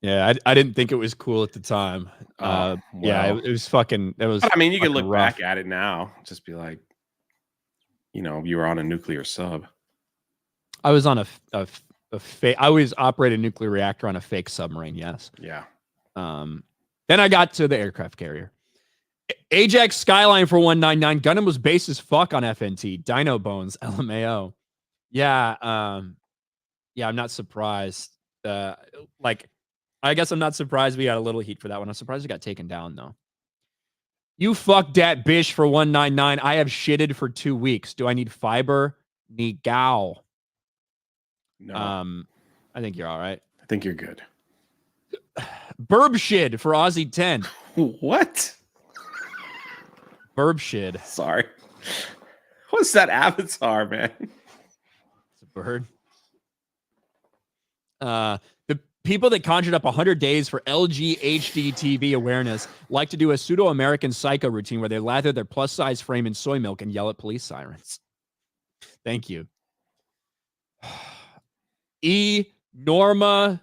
Yeah, I didn't think it was cool at the time. Yeah, it was fucking. It was. I mean, you can look back at it now, just be like, you were on a nuclear sub. I was on a fake. I always operated a nuclear reactor on a fake submarine. Yes. Yeah. Then I got to the aircraft carrier. Ajax Skyline for 199. Gundam was base as fuck on FNT. Dino Bones, LMAO. Yeah. Yeah, I'm not surprised. I guess I'm not surprised we got a little heat for that one. I'm surprised it got taken down, though. You fucked that bitch for 199. I have shitted for 2 weeks. Do I need fiber? Nigao. No. I think you're all right. I think you're good. Burb shid for Aussie 10. What? Burb shid. Sorry. What's that avatar, man? It's a bird. The people that conjured up 100 days for LG HD TV awareness like to do a pseudo-American Psycho routine where they lather their plus-size frame in soy milk and yell at police sirens. Thank you. Norma.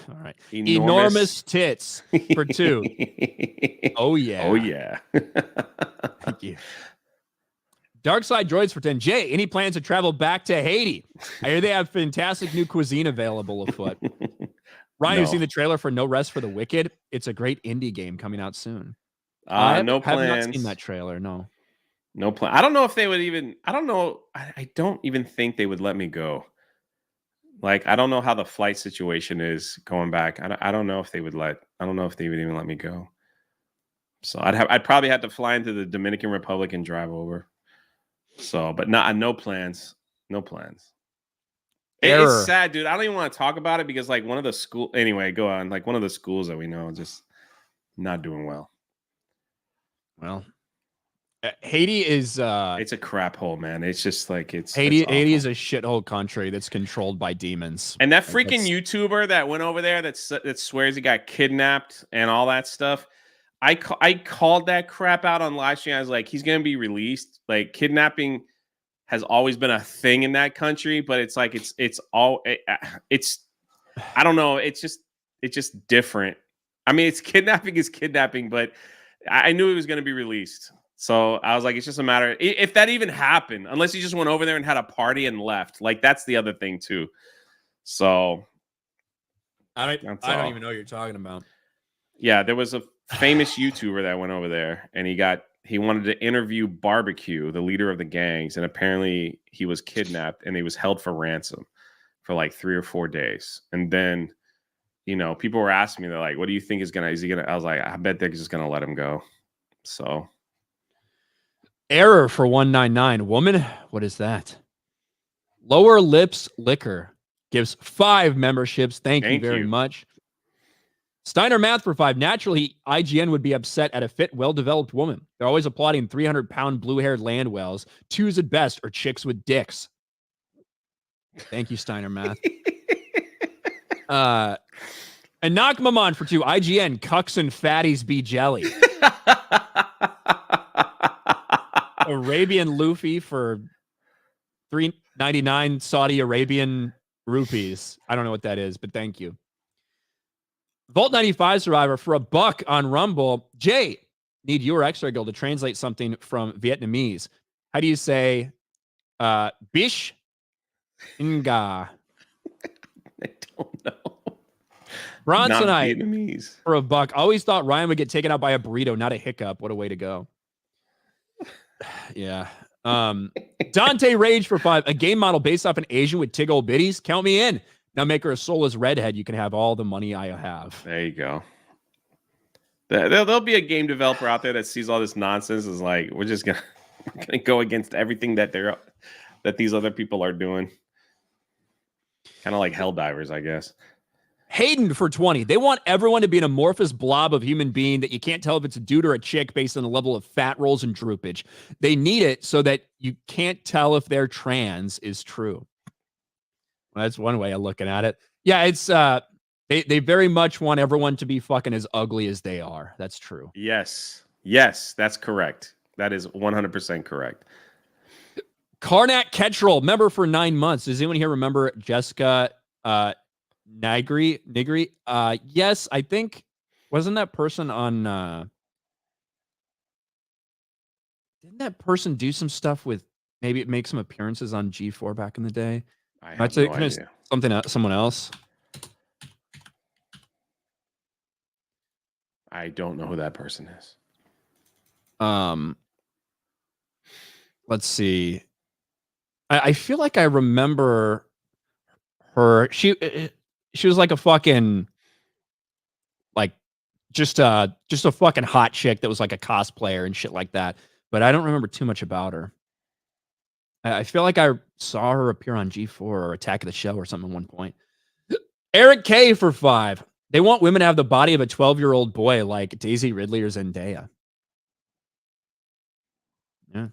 All right. Enormous tits for 2. Oh, yeah. Oh, yeah. Thank you. Dark Side Droids for 10. Jay, any plans to travel back to Haiti? I hear they have fantastic new cuisine available afoot. Ryan, you've seen the trailer for No Rest for the Wicked? It's a great indie game coming out soon. No plans. I have not seen that trailer, no. No plan. I don't know if they would even, I don't know. I don't even think they would let me go. Like, I don't know how the flight situation is going back. I don't know if they would I don't know if they would even let me go. So I'd probably have to fly into the Dominican Republic and drive over. So, but no plans. No plans. It's sad, dude. I don't even want to talk about it because like one of the go on. Like one of the schools that we know just not doing well. Well, Haiti is it's a crap hole, man. It's just like Haiti is a shithole country that's controlled by demons. And that freaking YouTuber that went over there that swears he got kidnapped and all that stuff. I called that crap out on live stream. I was like, he's gonna be released. Like kidnapping has always been a thing in that country, but it's like it's I don't know. It's just different. I mean, kidnapping is kidnapping, but I knew he was going to be released. So I was like, it's just a matter if that even happened, unless he just went over there and had a party and left. Like that's the other thing too. So I don't even know what you're talking about. Yeah, there was a famous YouTuber that went over there and he wanted to interview Barbecue, the leader of the gangs, and apparently he was kidnapped and he was held for ransom for like 3 or 4 days. And then, people were asking me, they're like, what do you think is he gonna, I was like, I bet they're just gonna let him go. So error for 199. Woman, what is that? Lower Lips Liquor gives 5 memberships. Thank you very much. Steiner Math for 5. Naturally, IGN would be upset at a fit, well-developed woman. They're always applauding 300-pound blue-haired land whales, twos at best, or chicks with dicks. Thank you, Steiner Math. And Knock Maman for 2. IGN, cucks and fatties be jelly. Arabian Luffy for $3.99 Saudi Arabian rupees. I don't know what that is, but thank you. Vault 95 Survivor for $1 on Rumble. Jay, need your extra goal to translate something from Vietnamese. How do you say bish nga? I don't know. Bronsonite Vietnamese for $1. Always thought Ryan would get taken out by a burrito, not a hiccup. What a way to go. Yeah. Dante Rage for 5. A game model based off an Asian with tig old bitties. Count me in. Now make her a soulless redhead. You can have all the money I have. There you go. There'll be a game developer out there that sees all this nonsense. Is like, we're gonna go against everything that these other people are doing. Kind of like Helldivers, I guess. Hayden for 20. They want everyone to be an amorphous blob of human being that you can't tell if it's a dude or a chick based on the level of fat rolls and droopage. They need it so that you can't tell if they're trans is true. Well, that's one way of looking at it. Yeah, it's they very much want everyone to be fucking as ugly as they are. That's true. Yes, that's correct. That is 100% correct. Karnak Ketchel, member for 9 months. Does anyone here remember Jessica Nigri? Yes, I think, wasn't that person on didn't that person do some stuff with, maybe make some appearances on G4 back in the day? I have no idea. Someone else. I don't know who that person is. Let's see. I feel like I remember her. She was like a fucking, like, just a fucking hot chick that was like a cosplayer and shit like that. But I don't remember too much about her. I feel like I saw her appear on G4 or Attack of the Show or something at one point. Eric K for 5. They want women to have the body of a 12-year-old boy like Daisy Ridley or Zendaya. Yeah.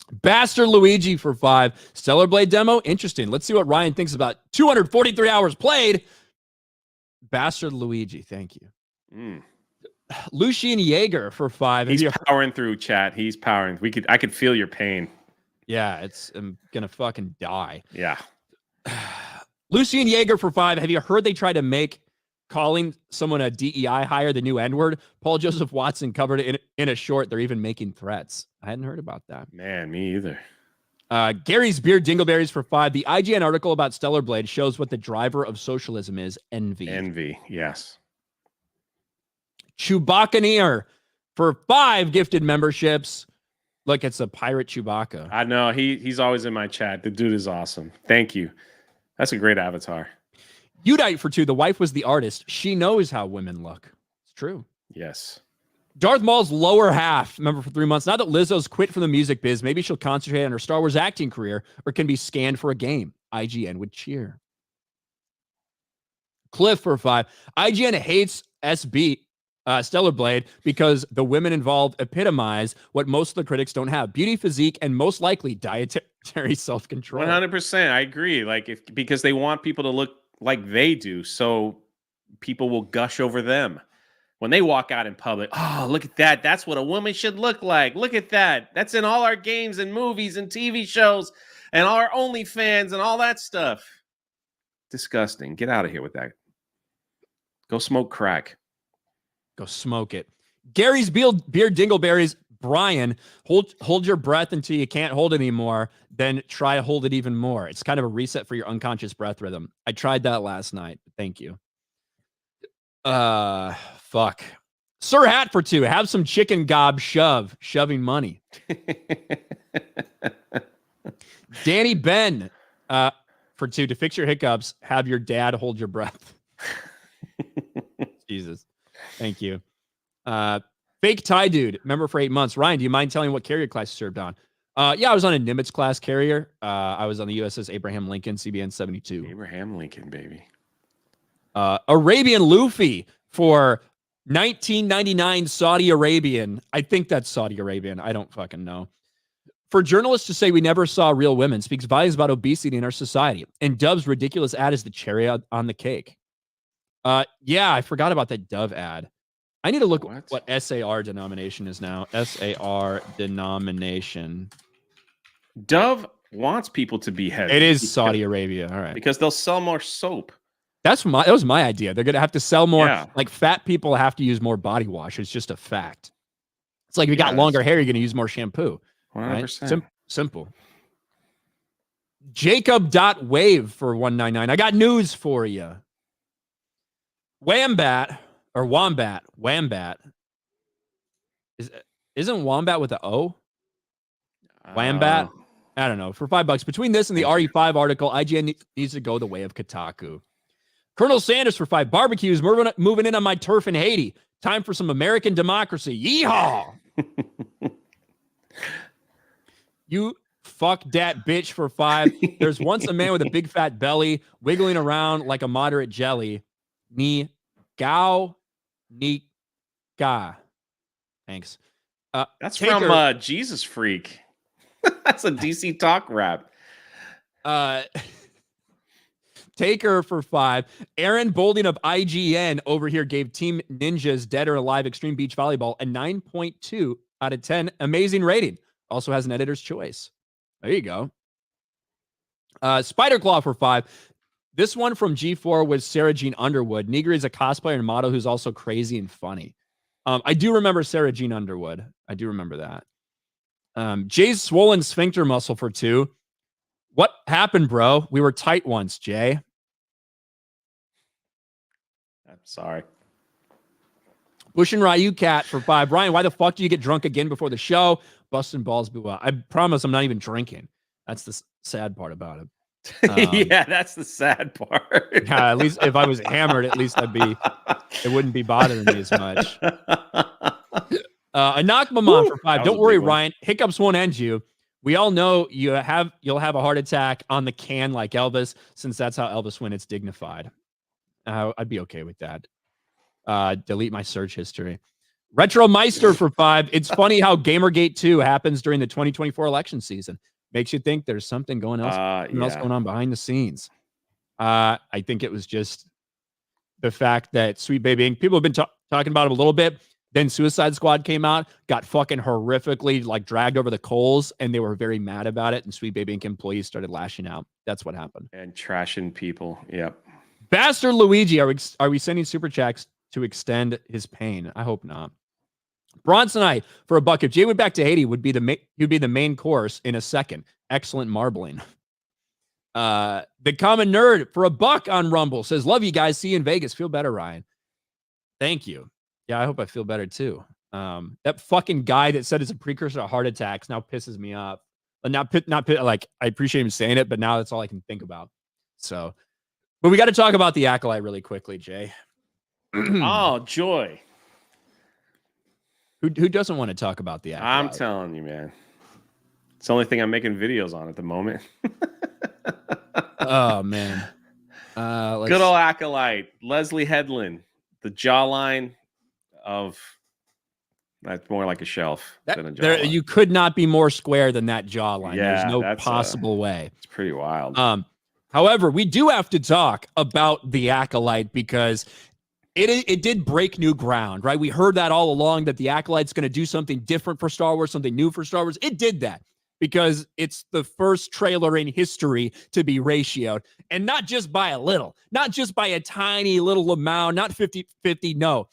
Bastard Luigi for 5. Stellar Blade demo? Interesting. Let's see what Ryan thinks about 243 hours played. Bastard Luigi, thank you. Lucian Yeager for 5. He's powering through, chat. He's powering. I could feel your pain. Yeah, I'm gonna fucking die. Yeah. Lucian Yeager for 5. Have you heard they tried to make calling someone a DEI hire the new N-word? Paul Joseph Watson covered it in a short. They're even making threats. I hadn't heard about that. Man, me either. Gary's Beard Dingleberries for 5. The IGN article about Stellar Blade shows what the driver of socialism is: envy. Envy, yes. Chewbaccaneer for 5 gifted memberships. Look, it's a pirate Chewbacca. I know. He's always in my chat. The dude is awesome. Thank you. That's a great avatar. Udite for 2. The wife was the artist. She knows how women look. It's true. Yes. Darth Maul's lower half, member for 3 months. Now that Lizzo's quit from the music biz, maybe she'll concentrate on her Star Wars acting career or can be scanned for a game. IGN would cheer. Cliff for 5. IGN hates SB, Stellar Blade, because the women involved epitomize what most of the critics don't have: beauty, physique, and most likely dietary self-control. 100%. I agree. Like, because they want people to look like they do, so people will gush over them. When they walk out in public, oh, look at that. That's what a woman should look like. Look at that. That's in all our games and movies and TV shows and our OnlyFans and all that stuff. Disgusting. Get out of here with that. Go smoke crack. Go smoke it. Gary's Beard Dingleberries. Brian, hold your breath until you can't hold anymore. Then try to hold it even more. It's kind of a reset for your unconscious breath rhythm. I tried that last night. Thank you. Fuck. Sir Hat for 2. Have some chicken gob shoving money. Danny Ben for 2. To fix your hiccups, have your dad hold your breath. Jesus. Thank you. Fake Tie Dude, member for 8 months. Ryan, do you mind telling what carrier class you served on? Yeah, I was on a Nimitz class carrier. I was on the USS Abraham Lincoln, CBN 72. Abraham Lincoln, baby. Arabian Luffy for 1999 Saudi Arabian. I think that's Saudi Arabian. I don't fucking know. For journalists to say we never saw real women speaks volumes about obesity in our society. And Dove's ridiculous ad is the cherry on the cake. Yeah, I forgot about that Dove ad. I need to look what SAR denomination is now. SAR denomination. Dove wants people to be heavy. It is Saudi Arabia. All right. Because they'll sell more soap. That was my idea. They're going to have to sell more. Yeah. Like fat people have to use more body wash. It's just a fact. It's like if you got longer hair, you're going to use more shampoo. 100%. Right? Simple. Jacob.wave for 199. I got news for you. Wombat. Isn't Wombat with an O? Wombat? I don't know. For $5. Between this and the RE5 article, IGN needs to go the way of Kotaku. Colonel Sanders for $5. Barbecues moving in on my turf in Haiti. Time for some American democracy. Yeehaw! You fuck that bitch for $5. There's once a man with a big fat belly wiggling around like a moderate jelly. Ni gao ni ga. Thanks. That's from Jesus Freak. That's a DC Talk rap. Taker for $5. Aaron Bolding of IGN over here gave Team Ninja's Dead or Alive Extreme Beach Volleyball a 9.2 out of 10. Amazing rating. Also has an editor's choice. There you go. Spider Claw for $5. This one from G4 was Sarah Jean Underwood. Negri is a cosplayer and model who's also crazy and funny. I do remember Sarah Jean Underwood. I do remember that. Jay's swollen sphincter muscle for $2. What happened, bro? We were tight once, Jay. I'm sorry. Bush and Ryu Cat for $5. Brian, why the fuck do you get drunk again before the show? Busting balls. I promise I'm not even drinking. That's the sad part about it. Yeah, that's the sad part. Yeah, at least if I was hammered, at least it wouldn't be bothering me as much. A knock Maman for $5. Don't worry, Ryan. Hiccups won't end you. We all know you'll have a heart attack on the can like Elvis, since that's how Elvis went. It's dignified. I'd be okay with that. Delete my search history. Retro Meister for $5. It's funny how Gamergate 2 happens during the 2024 election season. Makes you think there's something going else going on behind the scenes. I think it was just the fact that Sweet Baby Inc. People have been talking about it a little bit. Then Suicide Squad came out, got fucking horrifically like dragged over the coals, and they were very mad about it. And Sweet Baby Inc. employees started lashing out. That's what happened. And trashing people. Yep. Bastard Luigi, are we sending super chats to extend his pain? I hope not. Bronsonite for $1. If Jay went back to Haiti, he'd be the main course in a second. Excellent marbling. The Common Nerd for $1 on Rumble says, love you guys. See you in Vegas. Feel better, Ryan. Thank you. Yeah, I hope I feel better too. That fucking guy that said it's a precursor to heart attacks now pisses me off. Not like I appreciate him saying it, but now that's all I can think about. So, but we got to talk about the Acolyte really quickly, Jay. Oh, joy. Who doesn't want to talk about the Acolyte? I'm telling you, man. It's the only thing I'm making videos on at the moment. Oh, man. Good old Acolyte. Leslye Headland. The jawline of... That's more like a shelf than a jawline. You could not be more square than that jawline. Yeah, there's no possible way. It's pretty wild. However, we do have to talk about the Acolyte because... It did break new ground, right? We heard that all along, that the Acolyte's going to do something different for Star Wars, something new for Star Wars. It did that because it's the first trailer in history to be ratioed. And not just by a little, not just by a tiny little amount, not 50-50, no.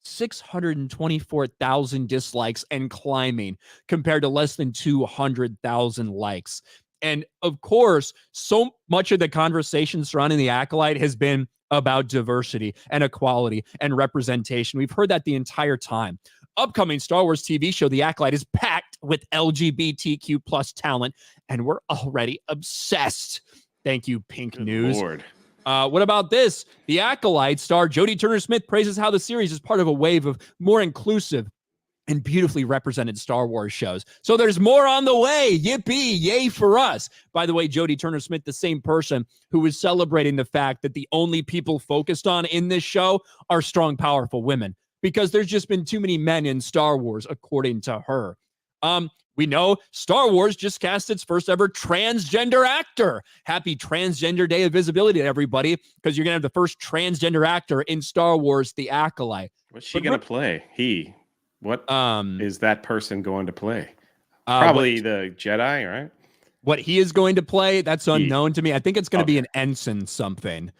624,000 dislikes and climbing compared to less than 200,000 likes. And of course, so much of the conversation surrounding the Acolyte has been about diversity and equality and representation. We've heard that the entire time. Upcoming Star Wars TV show, The Acolyte, is packed with LGBTQ plus talent, and we're already obsessed. Thank you, Pink Good News. Lord. What about this? The Acolyte star Jodie Turner-Smith praises how the series is part of a wave of more inclusive and beautifully represented Star Wars shows. So there's more on the way. Yippee, yay for us. By the way, Jodie Turner-Smith, the same person who was celebrating the fact that the only people focused on in this show are strong, powerful women, because there's just been too many men in Star Wars, according to her. We know Star Wars just cast its first ever transgender actor. Happy Transgender Day of Visibility to everybody, because you're going to have the first transgender actor in Star Wars, The Acolyte. What's she going to play? What is that person going to play? Probably the Jedi, right? What he is going to play, that's unknown to me. I think it's going to be an ensign something.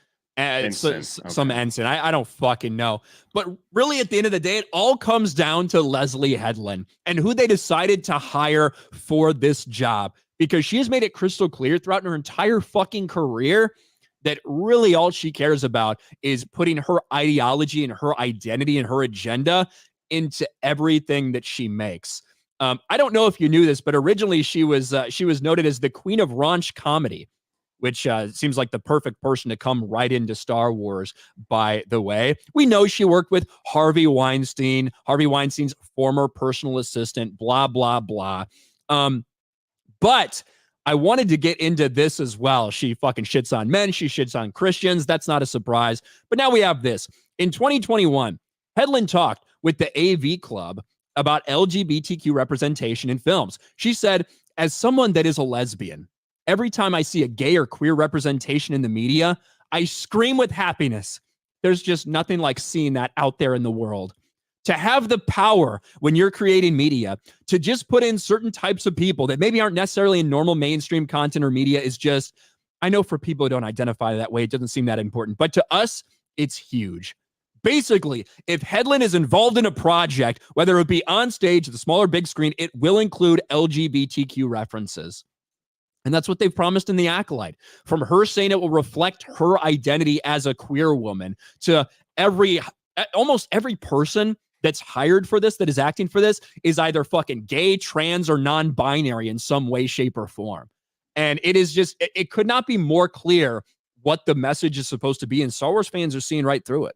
Some ensign. I don't fucking know. But really, at the end of the day, it all comes down to Leslye Headland and who they decided to hire for this job, because she has made it crystal clear throughout her entire fucking career that really all she cares about is putting her ideology and her identity and her agenda into everything that she makes. I don't know if you knew this, but originally she was noted as the Queen of Raunch Comedy, which seems like the perfect person to come right into Star Wars, by the way. We know she worked with Harvey Weinstein, Harvey Weinstein's former personal assistant, blah, blah, blah. But I wanted to get into this as well. She fucking shits on men. She shits on Christians. That's not a surprise. But now we have this. In 2021, Headland talked with the AV Club about LGBTQ representation in films. She said, as someone that is a lesbian, every time I see a gay or queer representation in the media, I scream with happiness. There's just nothing like seeing that out there in the world. To have the power when you're creating media to just put in certain types of people that maybe aren't necessarily in normal mainstream content or media is just, I know for people who don't identify that way, it doesn't seem that important. But to us, it's huge. Basically, if Headland is involved in a project, whether it be on stage, the small or big screen, it will include LGBTQ references. And that's what they've promised in The Acolyte. From her saying it will reflect her identity as a queer woman to almost every person that's hired for this, that is acting for this, is either fucking gay, trans, or non-binary in some way, shape, or form. And it is just, it could not be more clear what the message is supposed to be. And Star Wars fans are seeing right through it.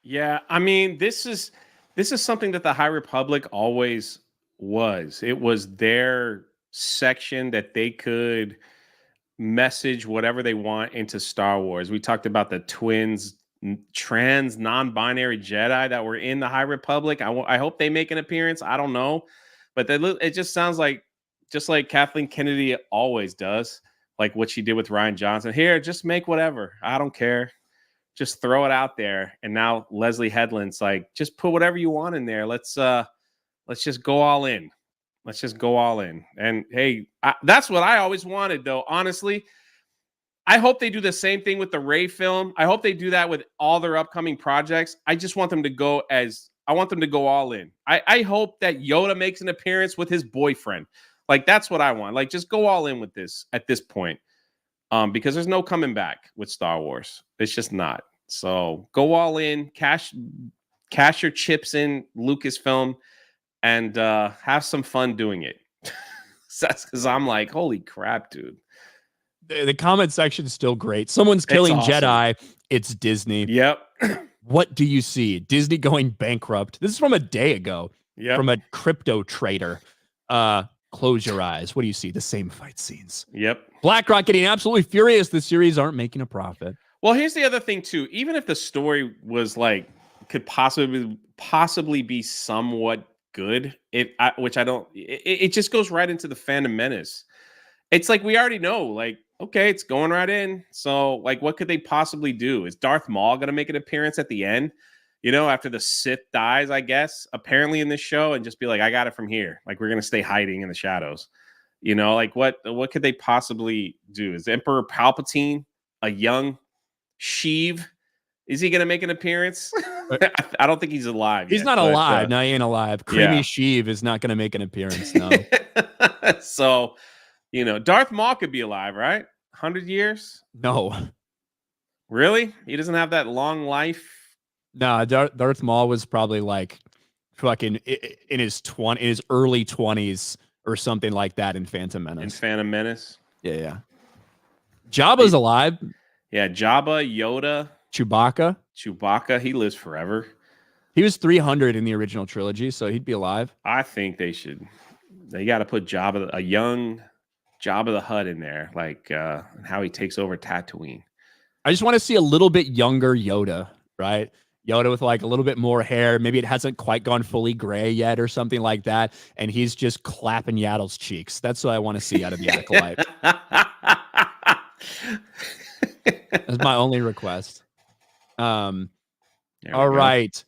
Yeah, I mean, this is something that the High Republic always was. It was their section that they could message whatever they want into Star Wars. We talked about the twins, trans, non-binary Jedi that were in the High Republic. I hope they make an appearance. I don't know, but it just sounds like just like Kathleen Kennedy always does, like what she did with Rian Johnson. Here, just make whatever. I don't care. Just throw it out there. And now Leslye Headland's like, just put whatever you want in there. Let's just go all in. Let's just go all in. And hey, that's what I always wanted, though. Honestly, I hope they do the same thing with the Rey film. I hope they do that with all their upcoming projects. I just want them to go all in. I hope that Yoda makes an appearance with his boyfriend. Like, that's what I want. Like, just go all in with this at this point. Because there's no coming back with Star Wars. It's just not. So go all in, cash your chips in Lucasfilm, and have some fun doing it. That's because I'm like, holy crap, dude. The comment section is still great. Someone's killing Jedi. It's Disney. Yep. What do you see? Disney going bankrupt. This is from a day ago. Yep. From a crypto trader. Close your eyes. What do you see? The same fight scenes. Yep. BlackRock getting absolutely furious. The series aren't making a profit. Well, here's the other thing too. Even if the story was like could possibly be somewhat good, it just goes right into the Phantom Menace. It's like we already know, like, okay, it's going right in. So, like, what could they possibly do? Is Darth Maul going to make an appearance at the end? You know, after the Sith dies, I guess, apparently in this show, and just be like, I got it from here. Like, we're going to stay hiding in the shadows. You know, like, what could they possibly do? Is Emperor Palpatine a young Sheev? Is he going to make an appearance? I don't think he's alive. He's not alive. No, he ain't alive. Creamy Sheev is not going to make an appearance, no. So, you know, Darth Maul could be alive, right? 100 years? No. Really? He doesn't have that long life? No, Darth Maul was probably like fucking in his early 20s or something like that in Phantom Menace. Yeah. Jabba's alive. Yeah, Jabba, Yoda, Chewbacca. He lives forever. He was 300 in the original trilogy, so he'd be alive. I think they got to put a young Jabba the Hutt in there, like how he takes over Tatooine. I just want to see a little bit younger Yoda, right? Yoda with like a little bit more hair. Maybe it hasn't quite gone fully gray yet or something like that. And he's just clapping Yaddle's cheeks. That's what I want to see out of the Acolyte. That's my only request. All right.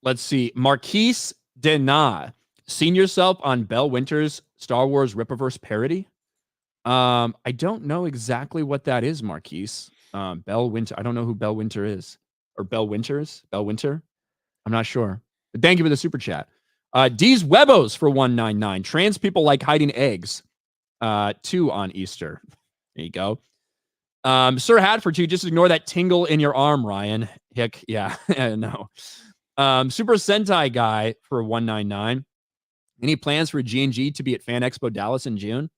Let's see. Marquise Denat. Seen yourself on Bell Winter's Star Wars Rippaverse parody? I don't know exactly what that is, Marquise. Bell Winter. I don't know who Bell Winter is. Or Bell Winters? Bell Winter? I'm not sure. But thank you for the super chat. D's Webos for 199. Trans people like hiding eggs. 2 on Easter. There you go. Sir Hat for 2. Just ignore that tingle in your arm, Ryan. Hick. Yeah. No. Super Sentai guy for 199. Any plans for G&G to be at Fan Expo Dallas in June?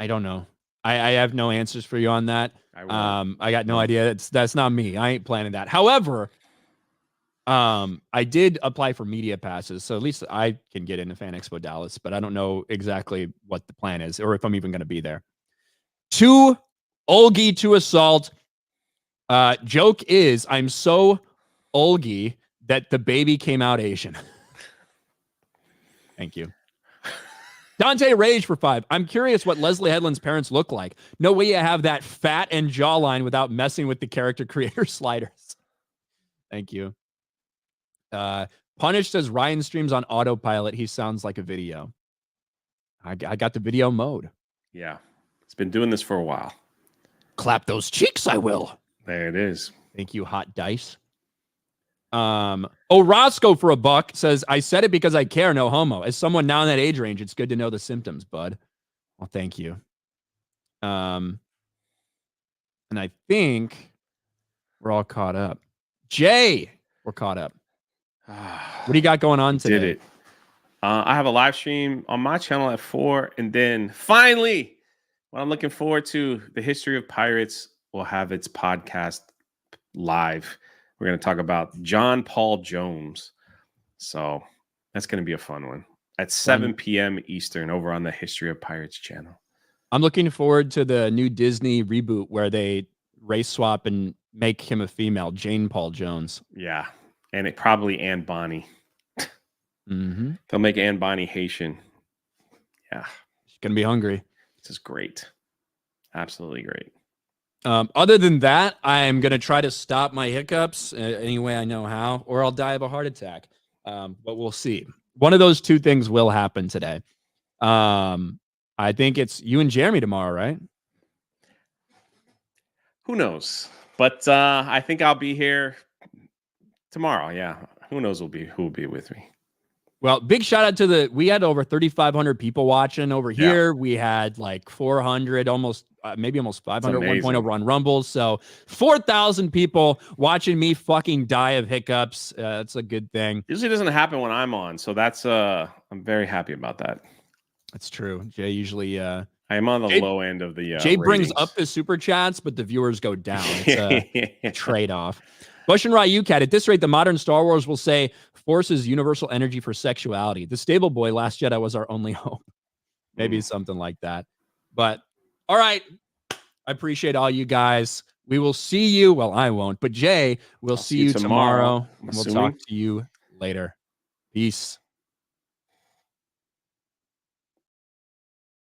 I don't know. I have no answers for you on that. I got no idea. That's not me. I ain't planning that. However, I did apply for media passes, so at least I can get into Fan Expo Dallas, but I don't know exactly what the plan is or if I'm even going to be there. 2 Olgi to assault. Joke is I'm so Olgi that the baby came out Asian. Thank you. Dante Rage for 5. I'm curious what Leslye Headland's parents look like. No way you have that fat and jawline without messing with the character creator sliders. Thank you. Punished says Ryan streams on autopilot. He sounds like a video. I got the video mode. Yeah. It's been doing this for a while. Clap those cheeks, I will. There it is. Thank you, Hot Dice. Orozco for $1 says, I said it because I care, no homo. As someone now in that age range, it's good to know the symptoms, bud. Well, thank you. And I think we're all caught up. Jay, we're caught up. What do you got going on today? Did it. I have a live stream on my channel at 4. And then finally, what I'm looking forward to, the History of Pirates will have its podcast live. We're going to talk about John Paul Jones. So that's going to be a fun one at 7 p.m. Eastern over on the History of Pirates channel. I'm looking forward to the new Disney reboot where they race swap and make him a female, Jane Paul Jones. Yeah. And it probably Anne Bonny. Mm-hmm. They'll make Anne Bonny Haitian. Yeah. She's going to be hungry. This is great. Absolutely great. Other than that, I'm going to try to stop my hiccups any way I know how, or I'll die of a heart attack. But we'll see. One of those 2 things will happen today. I think it's you and Jeremy tomorrow, right? Who knows? But I think I'll be here tomorrow. Yeah. Who knows who will be with me. Well, big shout out to we had over 3,500 people watching over here. We had like 400, maybe almost 500 at one point over on Rumble. So 4,000 people watching me fucking die of hiccups. That's a good thing. Usually doesn't happen when I'm on. So that's, I'm very happy about that. That's true. Jay usually, I am on the low end of the, Jay ratings. brings up the super chats, but the viewers go down. It's a trade-off. Bush and Ryu Cat, at this rate, the modern Star Wars will say forces universal energy for sexuality. The stable boy, Last Jedi, was our only hope. Maybe something like that. But all right. I appreciate all you guys. We will see you. Well, I won't, but Jay, we'll see you tomorrow. And we'll talk to you later. Peace.